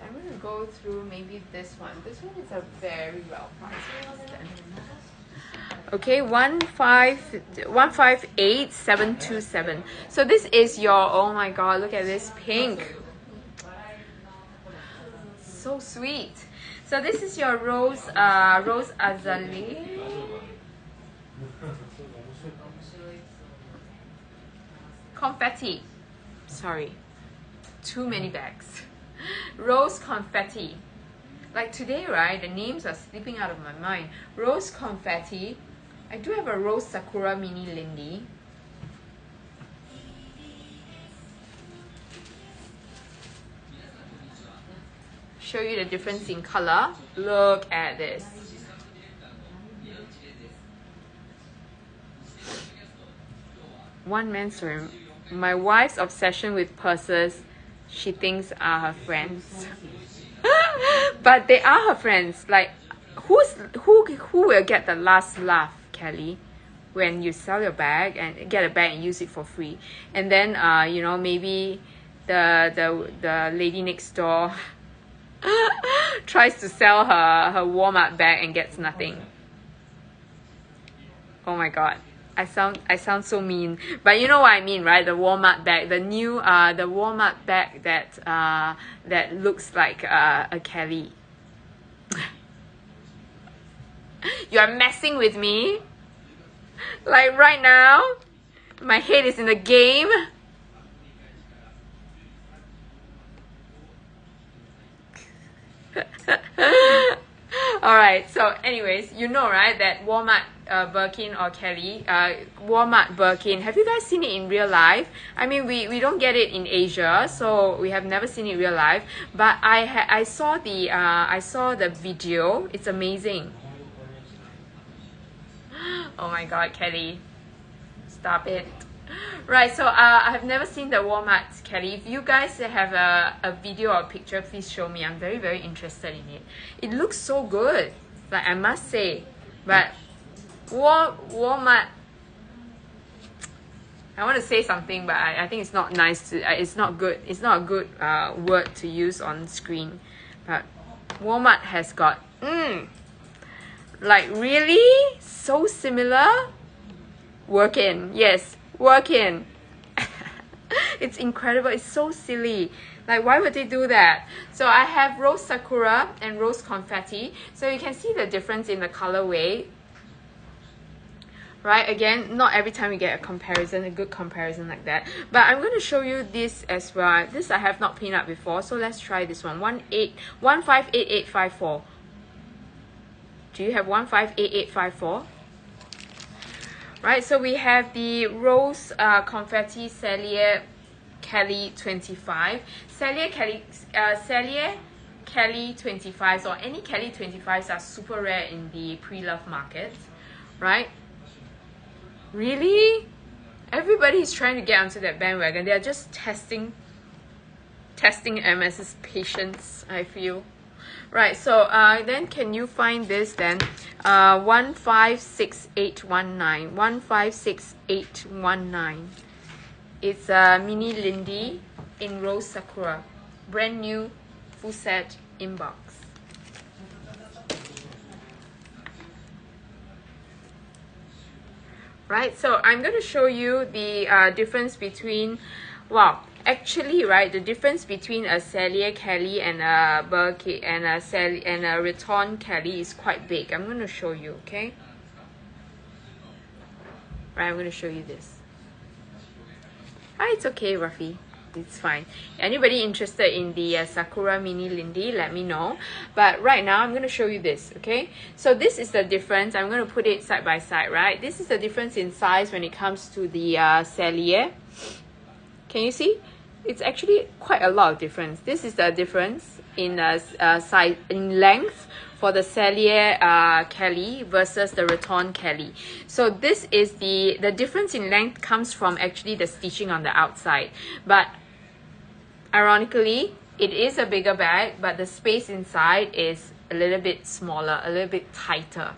I'm going to go through maybe this one. This one is a very well priced piece then. Okay, 158727. So this is your, oh my god, look at this pink. So sweet. So this is your Rose Azalea. Confetti. Sorry. Too many bags. Rose Confetti. Like today, right, the names are slipping out of my mind. Rose Confetti. I do have a Rose Sakura Mini Lindy. Show you the difference in color. Look at this. One man's room. My wife's obsession with purses, she thinks are her friends. But they are her friends. Like, who will get the last laugh, Kelly, when you sell your bag and get a bag and use it for free? And then maybe the lady next door tries to sell her Walmart bag and gets nothing. Oh my god. I sound so mean, but you know what I mean, right? The Walmart bag, the new the Walmart bag that looks like a Kelly. You are messing with me, like right now. My head is in the game. Alright, so anyways, you know, right, that Walmart Birkin or Kelly, Walmart Birkin, have you guys seen it in real life? I mean, we don't get it in Asia, so we have never seen it in real life, but I saw the video. It's amazing. Oh my god, Kelly, stop it. Right, so I have never seen the Walmart Kelly. If you guys have a video or a picture, please show me. I'm very interested in it. It looks so good, like I must say. But Walmart. I want to say something, but I think it's not nice to. It's not good. It's not a good word to use on screen. But Walmart has got like really so similar. Work in, yes, work in. It's incredible. It's so silly. Like, why would they do that? So I have rose sakura and rose confetti. So you can see the difference in the colorway. Right, again, not every time we get a comparison, a good comparison like that. But I'm going to show you this as well. This I have not pinned up before. So let's try this one. 158854. Do you have 158854? Right, so we have the rose confetti Cellier Kelly 25. Cellier Kelly 25s or any Kelly 25s are super rare in the pre-love market, right? Really? Everybody is trying to get onto that bandwagon. They are just testing MS's patience, I feel. Right, so then can you find this then? 156819. 156819. It's a mini Lindy in rose sakura. Brand new full set inbox. Right, so I'm going to show you the difference between, wow, actually, right, the difference between a Cellier Kelly and a Burke and a Riton Kelly is quite big. I'm going to show you, okay? Right, I'm going to show you this. Ah, it's okay, Rafi. It's fine. Anybody interested in the Sakura Mini Lindy, let me know. But right now, I'm going to show you this, okay? So this is the difference. I'm going to put it side by side, right? This is the difference in size when it comes to the Cellier. Can you see? It's actually quite a lot of difference. This is the difference in size, in length for the Cellier Kelly versus the Riton Kelly. So this is the difference in length comes from actually the stitching on the outside. But ironically, it is a bigger bag, but the space inside is a little bit smaller, a little bit tighter.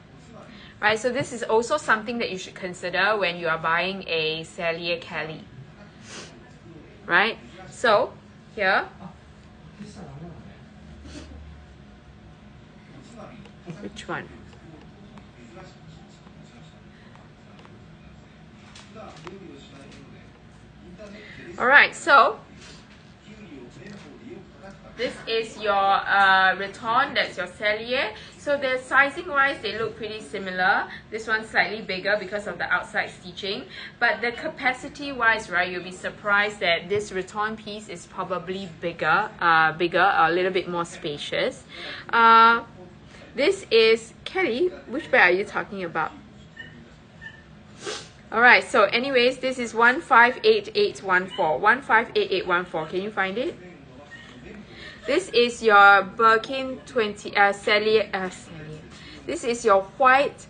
Right, so this is also something that you should consider when you are buying a Cellier Kelly. Right, so here, which one? All right, so this is your Riton, that's your Cellier. So the sizing wise, they look pretty similar. This one's slightly bigger because of the outside stitching. But the capacity wise, right, you'll be surprised that this Riton piece is probably bigger, a little bit more spacious. This is, Kelly, which bag are you talking about? Alright, so anyways, this is 158814. 158814. Can you find it? This is your Birkin 20 Cellier. This is your white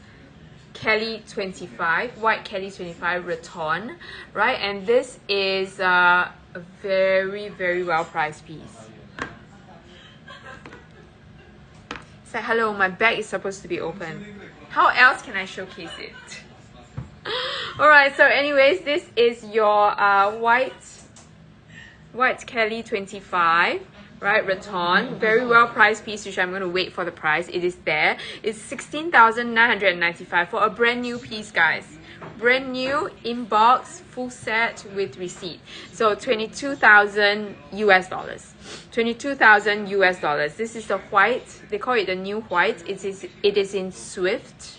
Kelly 25, white Kelly 25 Riton, right? And this is a very, very well priced piece. Say hello, my bag is supposed to be open. How else can I showcase it? Alright, so anyways, this is your white Kelly 25, right, Riton. Very well priced piece, which I'm going to wait for the price. It is there. It's 16,995 for a brand new piece, guys. Brand new, inbox, full set with receipt. So 22,000 US dollars. 22,000 US dollars. This is the white. They call it the new white. It is in Swift.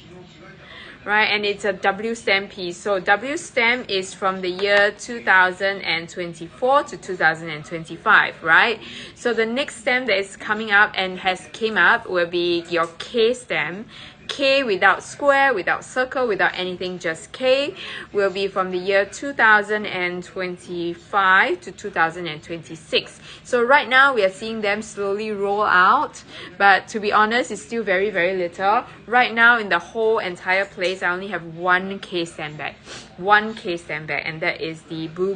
Right, and it's a W stem piece. So W stem is from the year 2024 to 2025, right? So the next stem that is coming up and has came up will be your K stem. K without square, without circle, without anything, just K, will be from the year 2025 to 2026. So right now we are seeing them slowly roll out, but to be honest, it's still very, very little. Right now in the whole entire place, I only have one K stem bag. One K stem bag, and that is the Blue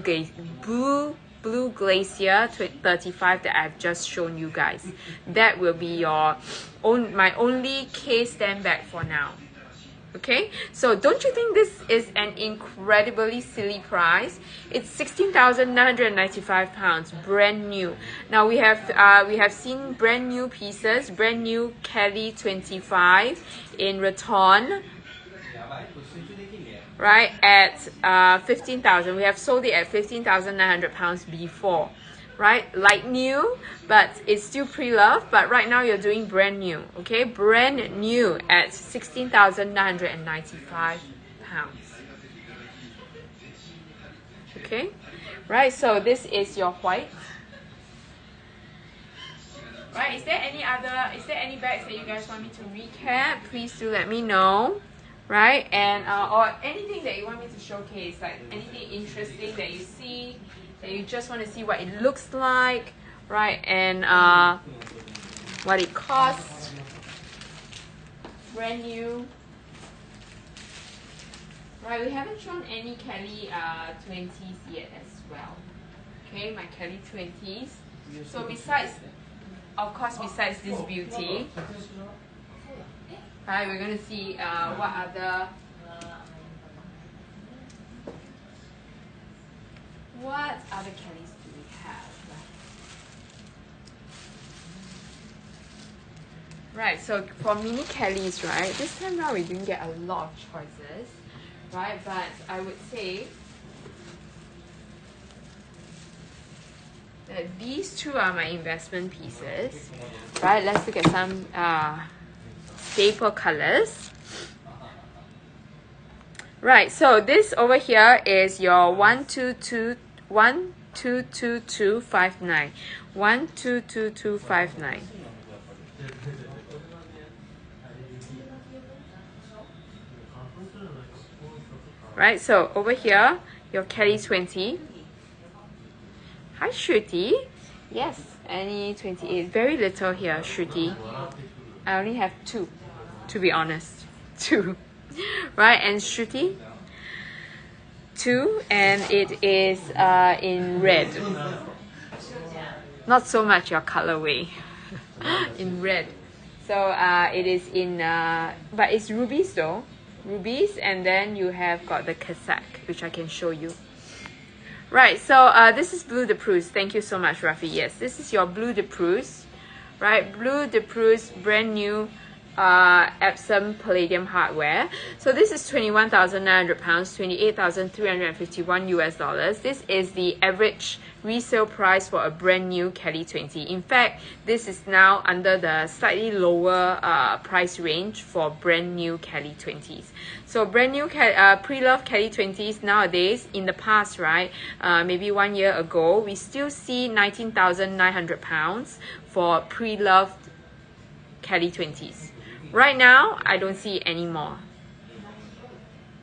Glacier 35 that I've just shown you guys. That will be your my only K stem bag for now. Okay, so don't you think this is an incredibly silly price? It's £16,995, brand new. Now we have seen brand new pieces, brand new Kelly 25 in Raton, right, at 15,000. We have sold it at £15,900 before, right? Like new, but it's still pre-loved, but right now you're doing brand new. Okay, brand new at £16,995. Okay, right, so this is your white. Right, is there any bags that you guys want me to recap? Please do let me know. Right, and or anything that you want me to showcase, like anything interesting that you see, that you just want to see what it looks like, right, and what it costs, brand new. Right, we haven't shown any Kelly 20s yet as well. Okay, my Kelly 20s. So besides, of course, besides this beauty, right, we're going to see what other Kellys do we have? Right, so for mini Kellys, right, this time around we didn't get a lot of choices, right, but I would say that these two are my investment pieces. Right, let's look at some staple colors. Right, so this over here is your 122259. 122259. Right, so over here, your Kelly 20. Hi, Shruti. Yes, any 28. Very little here, Shruti. I only have two, to be honest. Two. Right, and Shruti? Two, and it is in red. Not so much your colorway. In red. So it is in, but it's rubies though. Rubies, and then you have got the cassac, which I can show you. Right, so this is Bleu de Prusse. Thank you so much, Rafi. Yes, this is your Bleu de Prusse. Right, Bleu de Prusse, brand new Epsom Palladium hardware. So this is £21,900, $28,351 US. This is the average resale price for a brand new Kelly 20. In fact, this is now under the slightly lower price range for brand new Kelly 20s. So brand new pre-loved Kelly 20s nowadays, in the past, right, maybe 1 year ago, we still see £19,900 for pre-loved Kelly 20s. Right now, I don't see any more.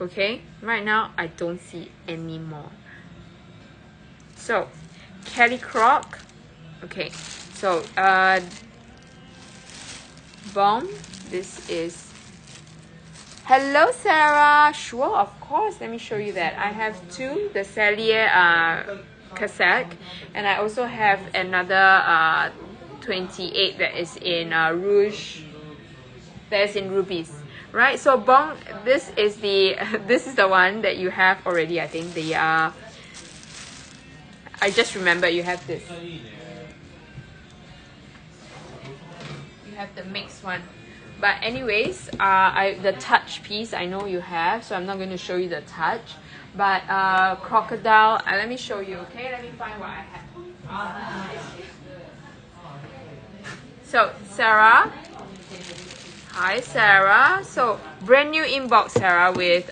Okay, right now I don't see any more. So Kelly Croc. Okay, so bomb. This is. Hello, Sarah. Sure, of course. Let me show you that. I have two, the Cellier cassac, and I also have another 28 that is in rouge. That is in rubies, right? So Bong, this is the one that you have already. I think the I just remember you have this. You have the mixed one. But anyways, the touch piece I know you have, so I'm not going to show you the touch. But crocodile, let me show you. Okay, let me find what I have. So Sarah. Hi, Sarah. So brand new inbox, Sarah, with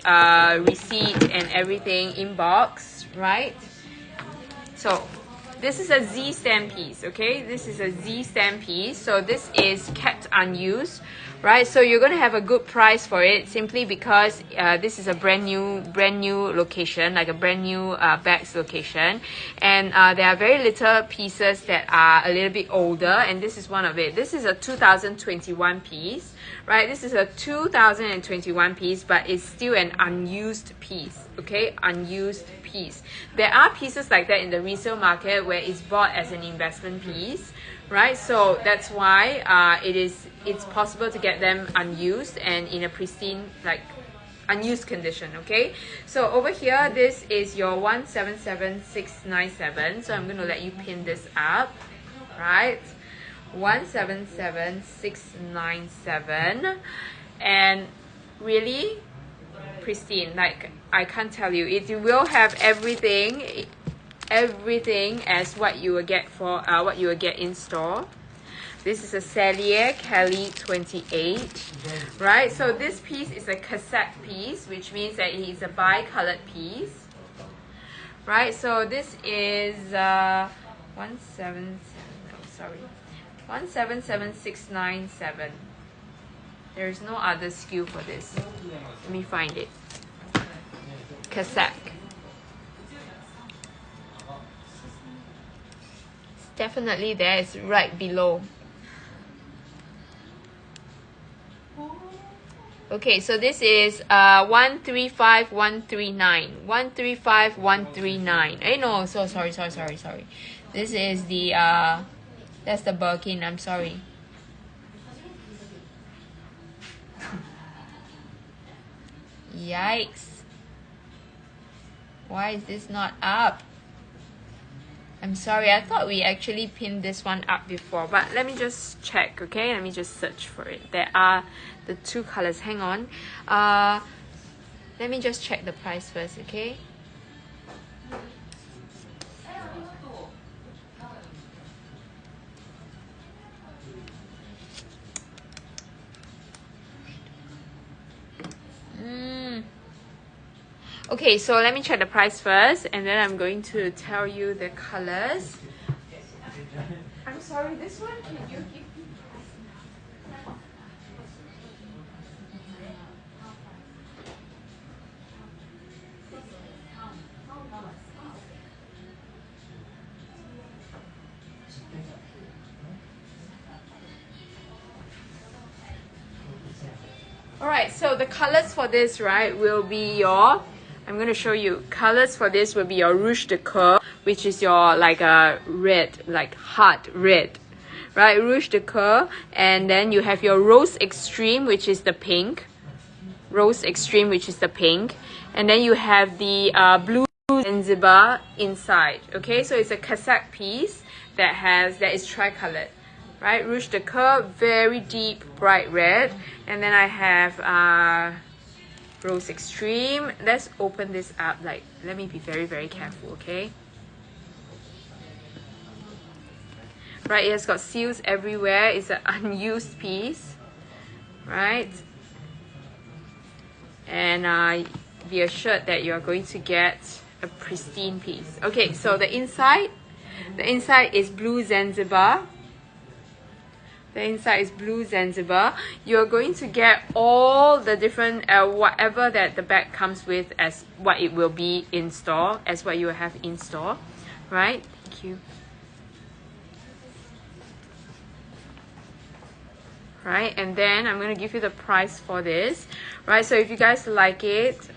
receipt and everything inbox, right? So this is a Z stamp piece, okay? This is a Z stamp piece. So this is kept unused, right? So you're going to have a good price for it simply because this is a brand new location, like a brand new bags location. And there are very little pieces that are a little bit older, and this is one of it. This is a 2021 piece. Right, this is a 2021 piece, but it's still an unused piece, okay? Unused piece. There are pieces like that in the resale market where it's bought as an investment piece, right? So that's why it's possible to get them unused and in a pristine, like unused condition. Okay, so over here, this is your 177697. So I'm going to let you pin this up, right? 177697, and really pristine. Like, I can't tell you, it will have everything as what you will get for what you will get in store. This is a Cellier Kelly 28, right? So this piece is a cassette piece, which means that it is a bi-colored piece, right? So this is 177697. There is no other SKU for this. Let me find it. Cassette. It's definitely there. It's right below. Okay, so this is 135139. 135139. No, so sorry. This is the that's the Birkin. I'm sorry. Yikes. Why is this not up? I'm sorry, I thought we actually pinned this one up before, but let me just check, okay? Let me just search for it. There are the two colors. Hang on. Let me just check the price first, okay? Okay, so let me check the price first, and then I'm going to tell you the colors. I'm sorry, this one, can you give me? Alright, so the colors for this, right, will be your, I'm going to show you, colors for this will be your Rouge de Coeur, which is your like a red, like hot red, right, Rouge de Coeur, and then you have your Rose Extreme, which is the pink, Rose Extreme, which is the pink, and then you have the blue Zanzibar inside, okay, so it's a cassette piece that is tricolored. Right, Rouge de Coeur, very deep bright red, and then I have Rose Extreme. Let's open this up. Like, let me be very careful, okay? Right, it has got seals everywhere. It's an unused piece, right? And be assured that you are going to get a pristine piece. Okay, so the inside is blue Zanzibar. The inside is blue Zanzibar. You're going to get all the different, whatever that the bag comes with as what it will be in store, as what you will have in store, right? Thank you. Right, and then I'm going to give you the price for this, right? So if you guys like it,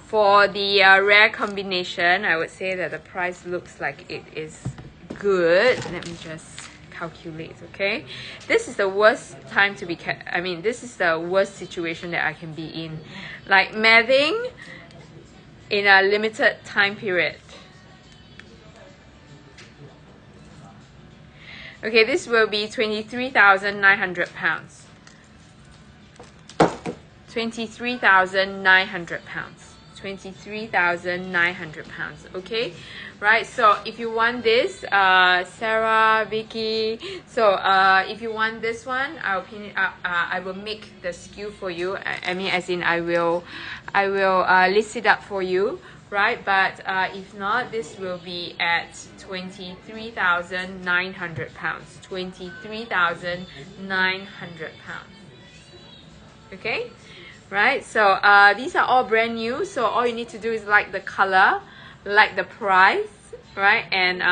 for the rare combination, I would say that the price looks like it is good. Let me just calculate, okay? This is the worst time to be this is the worst situation that I can be in, like mathing in a limited time period. Okay, this will be 23,900 pounds. 23,900 pounds. 23,900 pounds. Okay, right? So if you want this, Sarah, Vicky, so if you want this one, I'll pin it up. I will make the SKU for you. I mean, as in I will list it up for you, right? But if not, this will be at 23,900 pounds. 23,900 pounds. Okay, right? So these are all brand new. So all you need to do is like the color, like the price, right? And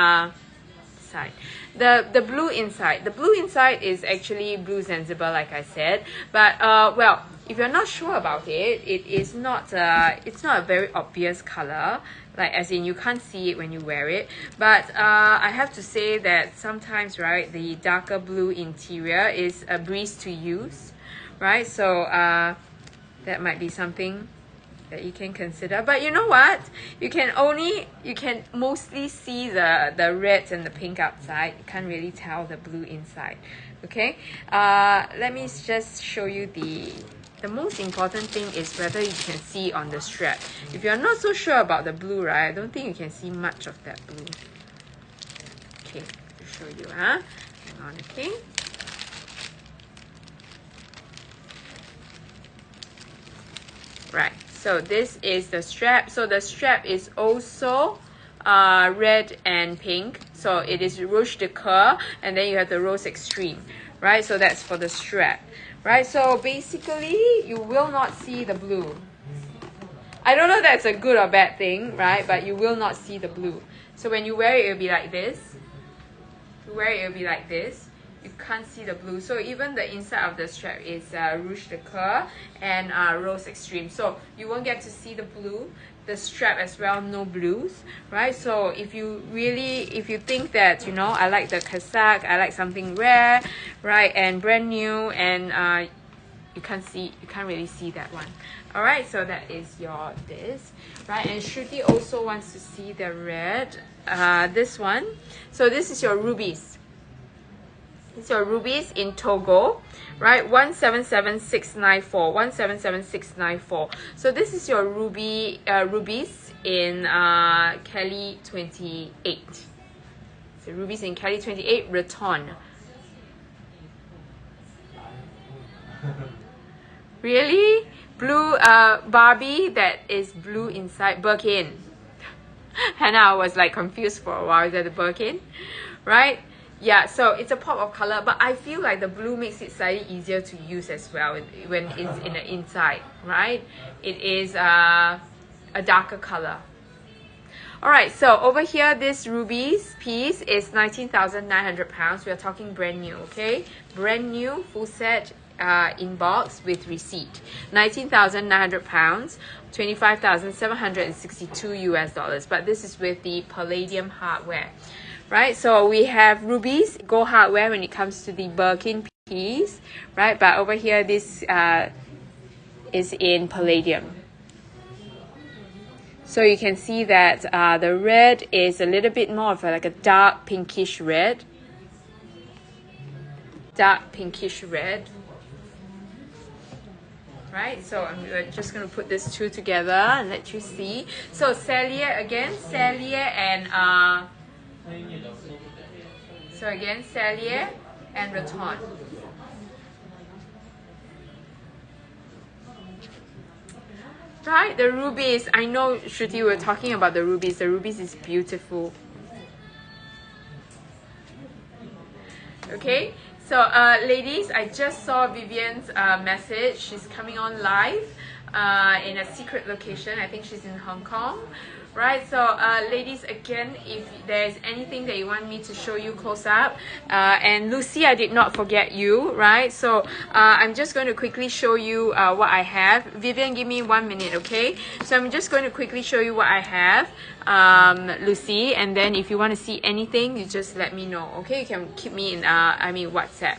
side. The blue inside. The blue inside is actually blue Zanzibar, like I said. But well, if you're not sure about it, it's not a very obvious color. Like, as in you can't see it when you wear it. But I have to say that sometimes, right, the darker blue interior is a breeze to use, right? So that might be something that you can consider. But you know what? You can mostly see the reds and the pink outside. You can't really tell the blue inside. Okay, let me just show you the most important thing is whether you can see on the strap. If you're not so sure about the blue, right, I don't think you can see much of that blue. Okay, to show you, hang on, okay. Right, so this is the strap. So the strap is also red and pink. So it is Rouge de Coeur, and then you have the Rose Extreme, right? So that's for the strap, right? So basically, you will not see the blue. I don't know if that's a good or bad thing, right? But you will not see the blue. So when you wear it, it'll be like this. You wear it, it'll be like this. You can't see the blue. So even the inside of the strap is Rouge de Coeur and Rose Extreme. So you won't get to see the blue. The strap as well, no blues, right? So if you think that, you know, I like the casaque, I like something rare, right, and brand new, and you can't really see that one. All right, so that is this, right? And Shruti also wants to see the red, this one. So this is your rubies. It's your rubies in Togo, right? 177694, 177694. So this is your rubies in Kelly 28. So rubies in Kelly 28, Raton. Really? Blue Barbie that is blue inside, Birkin. Hannah was like confused for a while. Is that the Birkin? Right? Yeah, so it's a pop of color, but I feel like the blue makes it slightly easier to use as well when it's in the inside, right? It is a darker color. All right, so over here, this rubies piece is 19,900 pounds. We are talking brand new, okay? Brand new, full set, in box with receipt. 19,900 pounds, 25,762 US dollars. But this is with the palladium hardware. Right, so we have rubies, gold hardware when it comes to the Birkin piece, right? But over here, this is in palladium. So you can see that the red is a little bit more of like a dark pinkish red. Dark pinkish red. Right, so I'm just going to put these two together and let you see. So Cellier again, Cellier and so again, Cellier and Raton. Right, the rubies. I know, Shruti, we were talking about the rubies. The rubies is beautiful. Okay, so ladies, I just saw Vivian's message. She's coming on live in a secret location. I think she's in Hong Kong. Right, so ladies, again, if there's anything that you want me to show you close up, and Lucy, I did not forget you, right? So I'm just going to quickly show you what I have. Vivian, give me 1 minute, okay? So I'm just going to quickly show you what I have, Lucy, and then if you want to see anything, you just let me know, okay? You can keep me in, WhatsApp.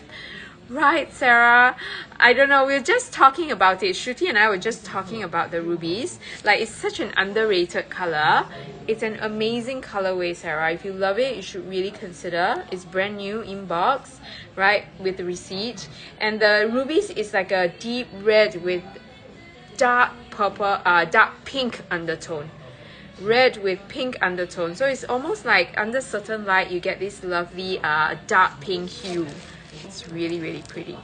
Right, Sarah. I don't know. We were just talking about it. Shruti and I were just talking about the rubies. Like, it's such an underrated color. It's an amazing colorway, Sarah. If you love it, you should really consider. It's brand new in box, right, with the receipt. And the rubies is like a deep red with dark purple, dark pink undertone. Red with pink undertone. So it's almost like under certain light, you get this lovely dark pink hue. It's really, really pretty.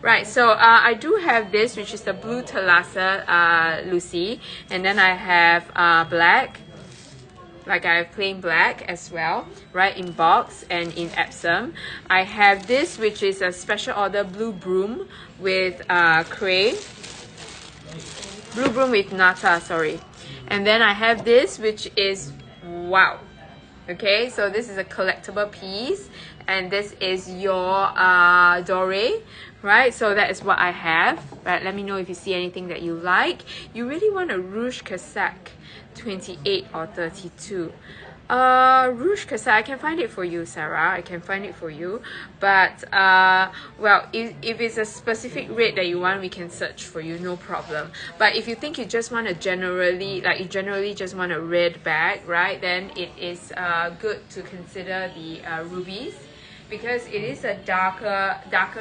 Right, so I do have this, which is the blue Thalassa, Lucy. And then I have black. Like I have plain black as well, right, in box and in Epsom. I have this, which is a special order blue broom with cray. Blue broom with nata, sorry. And then I have this, which is, wow. Okay, so this is a collectible piece. And this is your doré, right? So that is what I have. Right, let me know if you see anything that you like. You really want a Rouge Casaque 28 or 32. Rouge Cassette, I can find it for you, Sarah. I can find it for you. But, well, if it's a specific red that you want, we can search for you, no problem. But if you think you just want a generally, like you generally just want a red bag, right, then it is good to consider the rubies, because it is a darker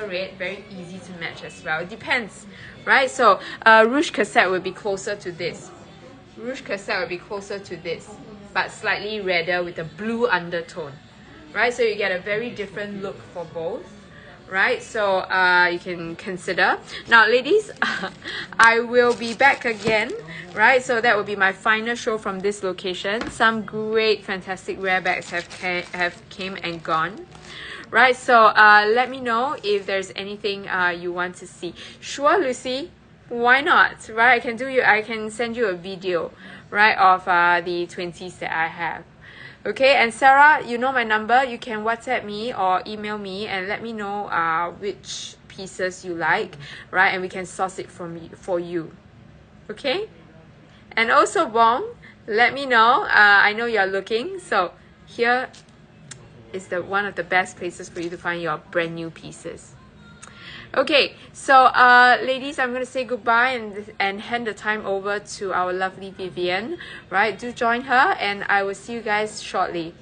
red, very easy to match as well. It depends, right? So, Rouge Cassette will be closer to this. Rouge Cassette will be closer to this, but slightly redder with a blue undertone, right? So you get a very different look for both, right? So you can consider. Now, ladies, I will be back again, right? So that will be my final show from this location. Some great, fantastic rare bags have came and gone. Right, so let me know if there's anything you want to see. Sure, Lucy. Why not, right? I can send you a video, right, of the 20s that I have. Okay, and Sarah, you know my number. You can WhatsApp me or email me and let me know which pieces you like, right? And we can source it for you. Okay? And also, Bong, let me know. I know you're looking, so here is one of the best places for you to find your brand new pieces. Okay, so ladies, I'm gonna say goodbye and hand the time over to our lovely Vivian, right? Do join her, and I will see you guys shortly.